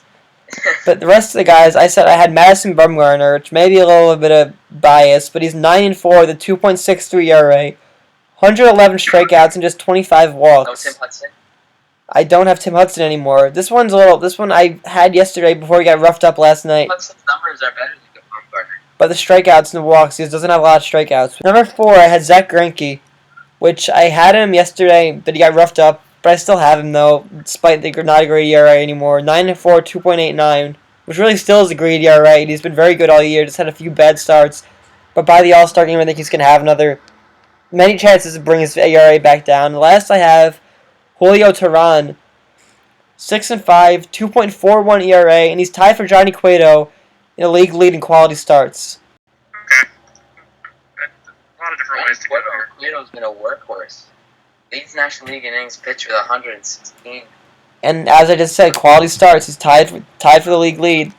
C: But the rest of the guys, I said I had Madison Bumgarner, which may be a little bit of bias, but he's 9-4 with a 2.63 ERA, 111 strikeouts, and just 25
B: No
C: walks.
B: Tim Hudson.
C: I don't have Tim Hudson anymore. This one I had yesterday before he got roughed up last night.
B: Hudson's numbers are better than Bumgarner.
C: But the strikeouts and the walks, he doesn't have a lot of strikeouts. Number 4, I had Zach Greinke, which I had him yesterday, but he got roughed up. But I still have him, though, despite the not a great ERA anymore. 9-4, 2.89, which really still is a great ERA. He's been very good all year, just had a few bad starts. But by the All-Star game, I think he's going to have many chances to bring his ERA back down. Last I have Julio Teheran, 6-5, 2.41 ERA, and he's tied for Johnny Cueto in the league lead in quality starts.
D: Okay. A lot of different ways to go there.
B: Cueto's been a workhorse. Leads National League in innings pitched with 116.
C: And as I just said, quality starts. He's tied for the league lead.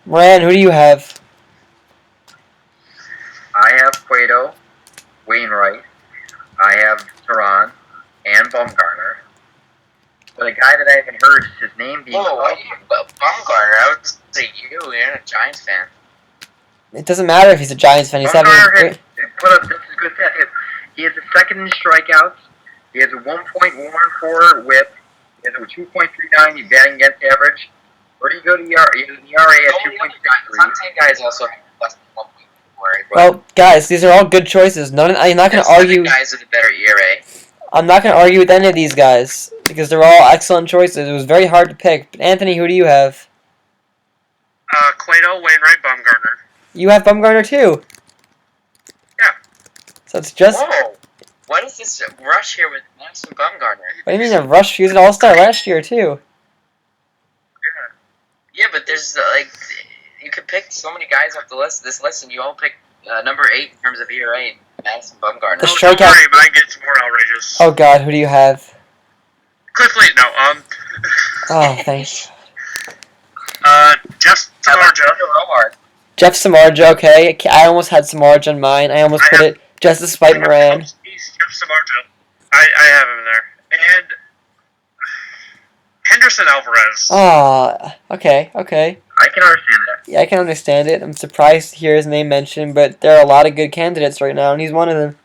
C: Moran, who do you have?
E: I have Cueto, Wainwright, I have Teheran, and Bumgarner. But a guy that I haven't heard his name being
B: Whoa,
E: called.
B: Bumgarner. I would say you're a Giants fan.
C: It doesn't matter if he's a Giants fan. He's having
E: Bumgarner
C: great.
E: put up, this is good stat. He has a second in strikeouts. He has a 1.14 whip. He has a 2.39 batting against average. Pretty good ERA. He has an ERA at 2.63.
B: Top 10 guys also have less than 1.4.
C: Well, guys, these are all good choices. I'm not going to argue.
B: Guys with a better ERA.
C: I'm not going to argue with any of these guys because they're all excellent choices. It was very hard to pick. But Anthony, who do you have?
D: Cueto, Wainwright, Bumgarner.
C: You have Bumgarner too.
D: Yeah.
C: So it's just.
B: Whoa! What is this rush here with Madison Bumgarner?
C: What do you mean a rush? He was an All-Star last year too.
B: Yeah, but there's you could pick so many guys off this list, and you all pick number 8 in terms of ERA, and Madison Bumgarner.
C: The
D: Oh,
C: strikeout-
D: don't worry, mine gets more outrageous.
C: Oh God, who do you have?
D: Cliff Lee, no,
C: Oh, thanks.
D: Jeff
B: How about
D: Samardzija.
B: Romar?
C: Jeff Samardzija, okay. I almost had Samardzija on mine. I almost put it just to spite Moran.
D: Jeff Samardzija. I have him there. And Henderson Alvarez.
C: Oh, okay.
E: I can understand that.
C: Yeah, I can understand it. I'm surprised to hear his name mentioned, but there are a lot of good candidates right now, and he's one of them.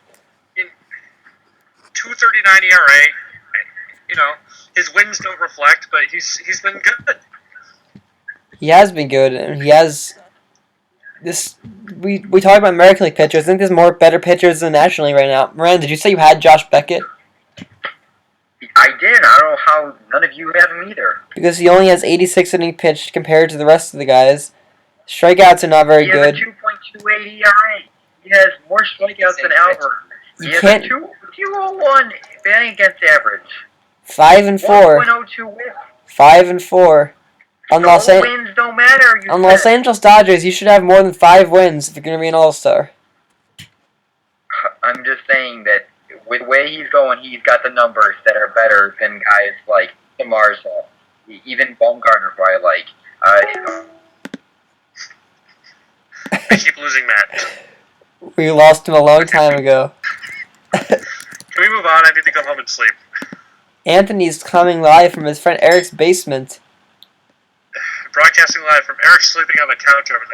D: 2.39 ERA. You know, his wins don't reflect, but he's been good.
C: He has been good, and he has this. We talk about American League pitchers. I think there's more better pitchers than National League right now. Moran, did you say you had Josh Beckett?
E: I did. I don't know how none of you have him either.
C: Because he only has 86 innings pitched compared to the rest of the guys. Strikeouts are not very
E: He has
C: good.
E: a 2.28 ERA. He has more strikeouts than Alvarez. He
C: You
E: has
C: can't-
E: a 2.01 batting against average.
C: 5-4.
E: 1.02 whip.
C: 5-4. On Los,
E: No wins don't matter.
C: on Los Angeles Dodgers, you should have more than 5 wins if you're going to be an All-Star.
E: I'm just saying that with the way he's going, he's got the numbers that are better than guys like Samardzija, even Bumgarner, who I like.
D: I keep losing Matt.
C: We lost him a long time ago.
D: Can we move on? I need to go home and sleep.
C: Anthony's coming live from his friend Eric's basement.
D: Broadcasting live from Eric sleeping on the couch over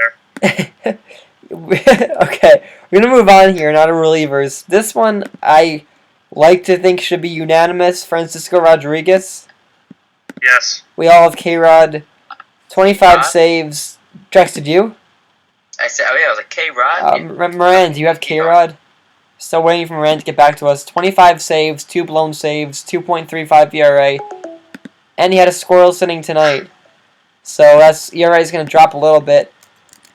D: there.
C: Okay, we're gonna move on here, not a relievers. This one I like to think should be unanimous. Francisco Rodriguez.
D: Yes.
C: We all have K-Rod. 25
B: Rod?
C: saves. Drex, did you?
B: I said, oh yeah, I was like, K-Rod.
C: Moran, do you have K-Rod? Still waiting for Moran to get back to us. 25 saves, 2 blown saves, 2.35 ERA. And he had a scoreless inning tonight. So that's ERA is going to drop a little bit.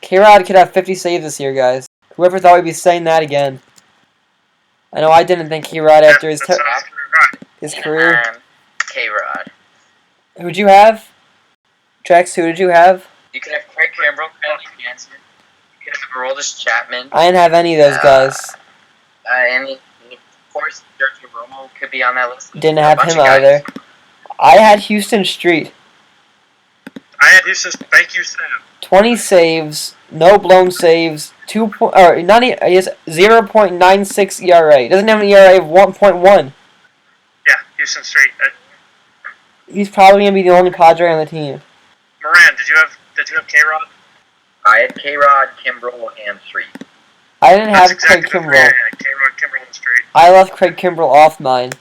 C: K-Rod could have 50 saves this year, guys. Whoever thought we'd be saying that again. I know I didn't think K-Rod after his,
D: That sounds right.
C: his career.
B: K-Rod.
C: Who'd you have? Drex, who did you have?
B: You could have Craig Kimbrell, Kenley Jansen. You could have Aroldis Chapman.
C: I didn't have any of those guys.
B: And of course, Sergio Romo could be on that list.
C: Didn't
B: A
C: have
B: bunch
C: him
B: of guys.
C: either. I had Houston Street.
D: I had Houston. Thank you, Sam.
C: 20 saves, no blown saves, he has 0.96 ERA. He doesn't have an ERA of 1.1.
D: Yeah, Houston Street.
C: He's probably going to be the only Padre on the team.
D: Moran, Did you have K-Rod?
E: I had K-Rod, Kimbrel, and Street.
C: I didn't have
D: That's
C: Craig
D: exactly
C: Kimbrell.
D: what I had. K-Rod, Kimbrel, and Street.
C: I left Craig Kimbrell off mine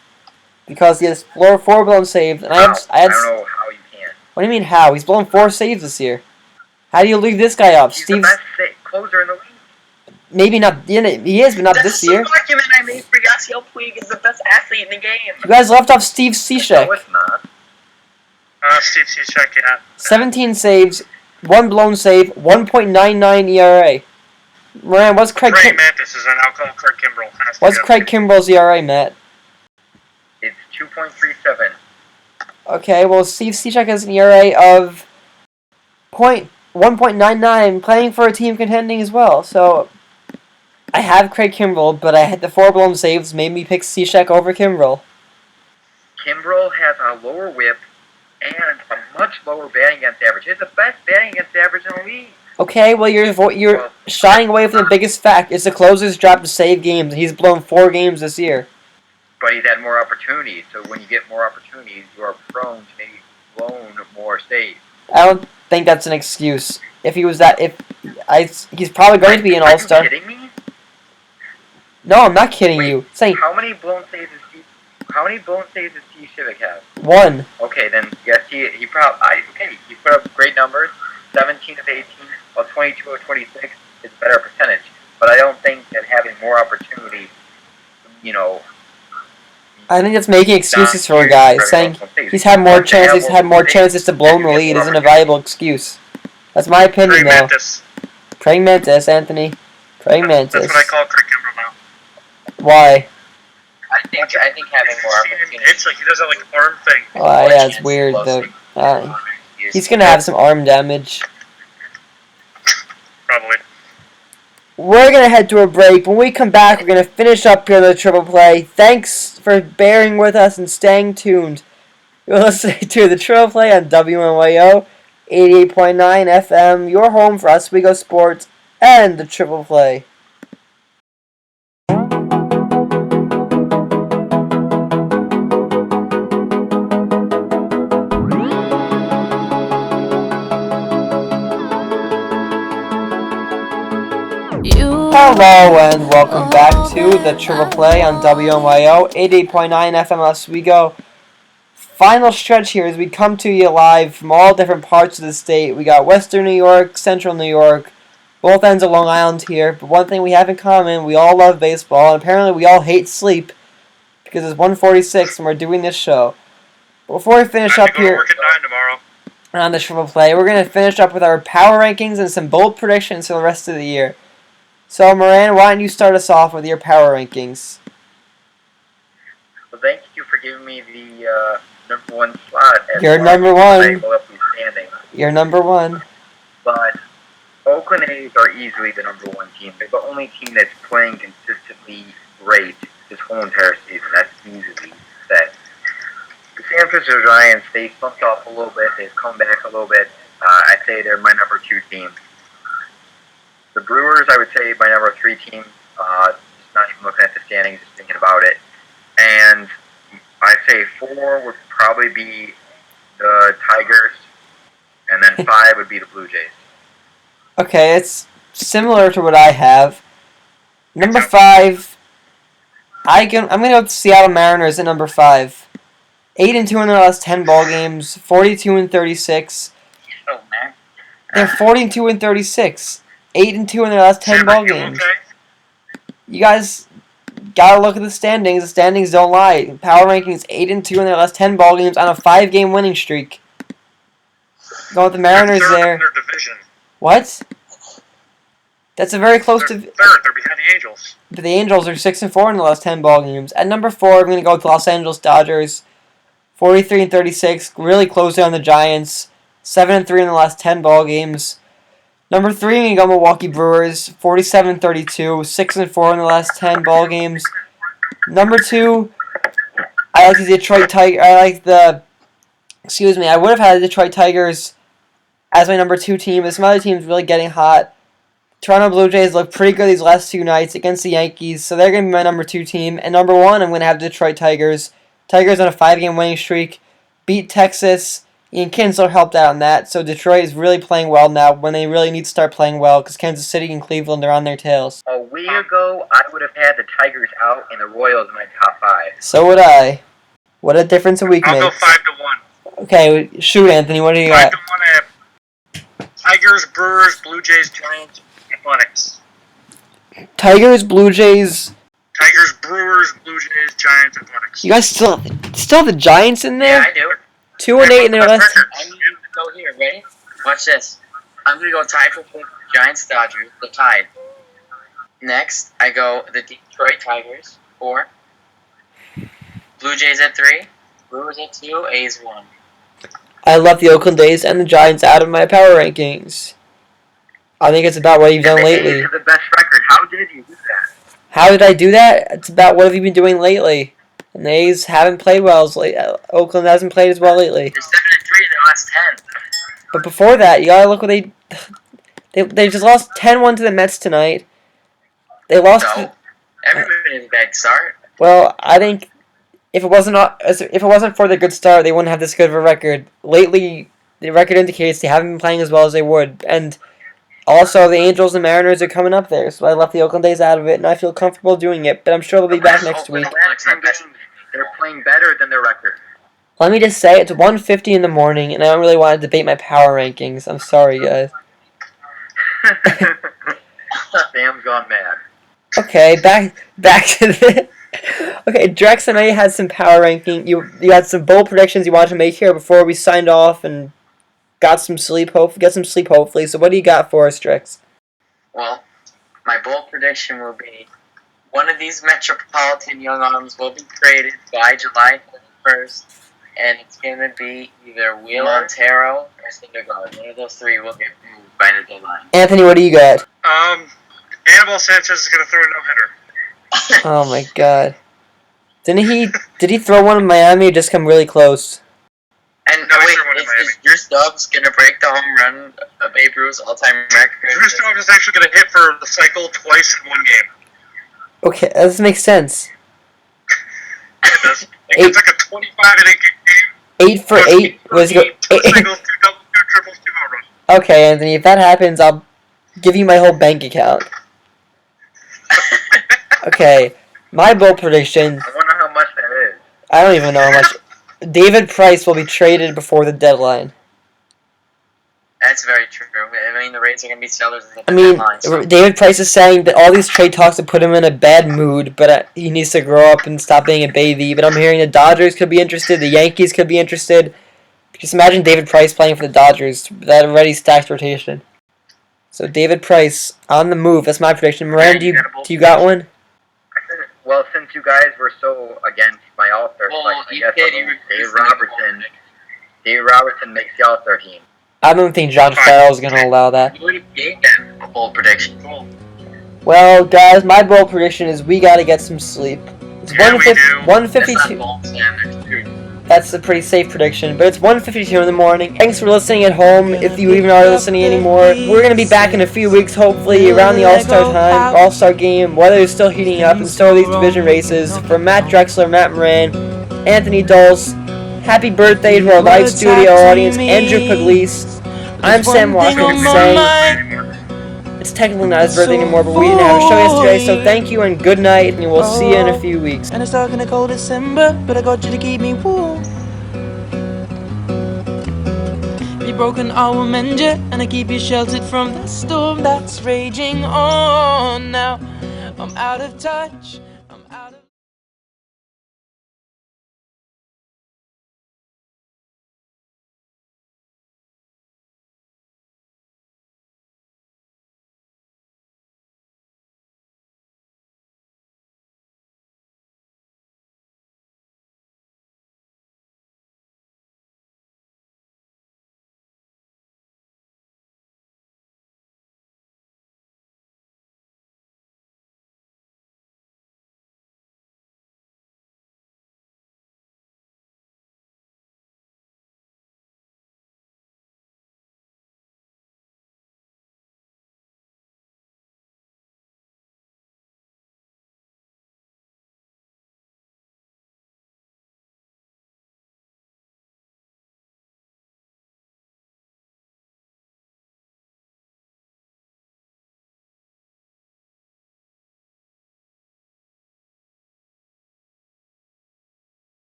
C: because he has four blown saves, and I
E: How?
C: had.
E: I don't know how you can.
C: What do you mean how? He's blown 4 saves this year. How do you leave this guy off?
E: He's
C: Steve's
E: the best closer in the league.
C: maybe not. He is, but not
B: That's
C: this
B: the same
C: year.
B: argument I made for Yasiel Puig is the best athlete in the game.
C: You guys left off Steve
E: No,
C: Cishek.
E: it's not.
D: Steve Cishek, yeah.
C: 17 saves, 1 blown save, 1.99 ERA. Moran, what's Craig?
D: Craig Mantis is now called Craig Kimbrell.
C: What's Craig Kimbrell's ERA, Matt?
E: It's 2.37.
C: Okay, well, Steve Cishek has an ERA of 1.99, playing for a team contending as well. So, I have Craig Kimbrell, but I had the 4 blown saves made me pick Cishek over Kimbrell.
E: Kimbrel has a lower whip and a much lower batting against average. He has the best batting against average in the league.
C: Okay, well, you're shying away from the biggest fact. It's the closer's job to save games. He's blown 4 games this year.
E: But he's had more opportunities. So when you get more opportunities, you are prone to maybe blown more saves.
C: I don't think that's an excuse. If he was that, he's probably going to be an all-star.
E: Are you kidding me?
C: No, I'm not kidding you. Saying
E: How many blown saves does Steve Cishek have?
C: 1.
E: Okay, then yes, he probably he put up great numbers. 17 of 18, while 22 of 26 is a better percentage. But I don't think that having more opportunity,
C: I think that's making excuses for a guy. Saying he's had more chances to blow in the lead isn't a valuable excuse. That's my opinion,
D: Craig
C: though.
D: Mantis.
C: Craig Mantis, Anthony. Craig Mantis.
D: That's what I call Craig Kimbrell now.
C: Why?
B: I think having more opportunities.
D: It's like he does that like arm thing.
C: Oh, yeah, it's weird, though. He's going to have some arm damage.
D: Probably.
C: We're going to head to a break. When we come back, we're going to finish up here the Triple Play. Thanks for bearing with us and staying tuned. You're listening to the Triple Play on WNYO 88.9 FM, your home for Oswego Sports and the Triple Play. Hello and welcome back to the Triple Play on WNYO 88.9 FM Oswego. Final stretch here as we come to you live from all different parts of the state. We got Western New York, Central New York, both ends of Long Island here. But one thing we have in common, we all love baseball, and apparently we all hate sleep because it's 1:46 and we're doing this show. Before we finish up here
D: Work at 9 tomorrow.
C: on the Triple Play, we're going to finish up with our power rankings and some bold predictions for the rest of the year. So, Moran, why don't you start us off with your power rankings?
E: Well, thank you for giving me the number 1 slot.
C: You're number 1.
E: Standing.
C: You're number 1.
E: But Oakland A's are easily the number 1 team. They're the only team that's playing consistently great this whole entire season. That's easily set. The San Francisco Giants, they slumped off a little bit. They've come back a little bit. I'd say they're my number 2 team. The Brewers, I would say, my number 3 team. Just not even looking at the standings, just thinking about it. And I'd say 4 would probably be the Tigers, and then 5 would be the Blue Jays.
C: Okay, it's similar to what I have. Number 5, I'm going to go with the Seattle Mariners at number 5. 8-2 in their last 10 ball games, 42-36.
B: Oh, man.
C: They're 42-36. 8-2 in their last 10 ball games.
D: Okay.
C: You guys gotta look at the standings. The standings don't lie. Power rankings 8-2 in their last 10 ball games on a 5-game winning streak. Going with the Mariners
D: They're third
C: there.
D: in their division.
C: What? That's a very close
D: They're
C: to.
D: third. They're behind the Angels.
C: But the Angels are 6-4 in the last 10 ball games. At number 4, I'm gonna go with the Los Angeles Dodgers. 43-36, really close on the Giants. 7-3 in the last 10 ball games. Number 3, I'm going to go Milwaukee Brewers, 47-32, 6-4 in the last 10 ball games. Number 2, I like the Detroit Tigers. I would have had the Detroit Tigers as my number 2 team, but some other teams really getting hot. Toronto Blue Jays look pretty good these last 2 nights against the Yankees, so they're going to be my number 2 team. And number 1, I'm going to have the Detroit Tigers. Tigers on a 5-game winning streak, beat Texas, Ian Kinsler helped out on that, so Detroit is really playing well now when they really need to start playing well because Kansas City and Cleveland are on their tails.
E: A week ago, I would have had the Tigers out and the Royals in my top 5.
C: So would I. What a difference a week
D: I'll
C: makes.
D: go 5-1.
C: Okay, shoot, Anthony, what do you
D: 5-1
C: got?
D: at Tigers, Brewers, Blue Jays, Giants, Athletics.
C: Tigers, Blue Jays.
D: Tigers, Brewers, Blue Jays, Giants, Athletics.
C: You guys still have the Giants in there?
B: Yeah, I do.
C: 2-8 in their last.
B: I'm going to go here. Ready? Watch this. I'm going to go tie for fifth. Giants, Dodgers, the Tide. Next, I go the Detroit Tigers, 4. Blue Jays at 3. Brewers at 2. A's 1.
C: I left the Oakland A's and the Giants out of my power rankings. I think it's about what you've done lately.
E: The best record. How did you do that?
C: How did I do that? It's about what have you been doing lately. And the A's haven't played well as late. Oakland hasn't played as well lately.
B: They're 7-3 in their last 10.
C: But before that, you gotta look what they just lost 10-1 to the Mets tonight. They lost.
B: No. Everybody had a bad start.
C: Well, I think if it wasn't for the good start, they wouldn't have this good of a record. Lately, the record indicates they haven't been playing as well as they would, and also the Angels and Mariners are coming up there. So I left the Oakland A's out of it, and I feel comfortable doing it. But I'm sure they'll be back next week.
E: The last 10 games, they're playing better than their record.
C: Let me just say, it's 1:50 in the morning, and I don't really want to debate my power rankings. I'm sorry, guys.
E: Sam's gone mad.
C: Okay, back to the. Okay, Drex, I know you had some power ranking. You had some bold predictions you wanted to make here before we signed off and got some sleep. Hopefully. So what do you got for us, Drex?
B: Well, my bold prediction will be one of these Metropolitan Young Arms will be traded by July 31st, and it's going to be either Wheel Montero or Syndergaard. One of those three will get moved by the deadline.
C: Anthony, what do you got?
D: Anibal Sanchez is going to throw a no-hitter.
C: Oh my God! Did he throw one in Miami or just come really close?
B: And
D: No,
B: wait,
D: sure one in Miami.
B: is Drew Stubbs going to break the home run of Babe Ruth's all-time record?
D: Drew Stubbs is actually going to hit for the cycle twice in one game.
C: Okay, that doesn't make sense.
D: Yeah, it does. It's like a 25-inning game.
C: 8 for 8 was go.
D: 2 singles, 2 doubles, 2 triples, 2 home runs.
C: Okay, Anthony, if that happens, I'll give you my whole bank account. Okay, my bold prediction.
E: I wonder how much that is.
C: I don't even know how much. David Price will be traded before the deadline.
B: That's very true. I mean, the Rays are going to be sellers at the
C: I mean,
B: deadline. So.
C: David Price is saying that all these trade talks have put him in a bad mood, but he needs to grow up and stop being a baby. But I'm hearing the Dodgers could be interested, the Yankees could be interested. Just imagine David Price playing for the Dodgers, that already stacked rotation. So David Price on the move. That's my prediction. Moran, do you got one?
E: Well, since you guys were so against my All-Star selection, I guess Dave Robertson makes the All-Star team.
C: I don't think John Farrell's going to allow that.
B: You already gave them a bold prediction. Cool.
C: Well, guys, my bold prediction is we got to get some sleep. It's
D: Yeah, we do.
B: That's
C: 1:52.
B: not bold, Sam. That's true.
C: That's a pretty safe prediction, but it's 1:52 in the morning. Thanks for listening at home, if you even are listening anymore. We're going to be back in a few weeks, hopefully, around the All-Star time, All-Star game. Weather is still heating up, and so are these division races. For Matt Drexler, Matt Moran, Anthony Dolce, happy birthday to our live studio audience, Andrew Pugliese. I'm Sam Watkins saying it's technically not his birthday anymore, but we didn't have a show yesterday, so thank you and good night, and we'll see you in a few weeks.
F: And it's dark in a cold December, but I got you to keep me warm. Be broken, I will mend you, and I keep you sheltered from the storm that's raging on. Now I'm out of touch.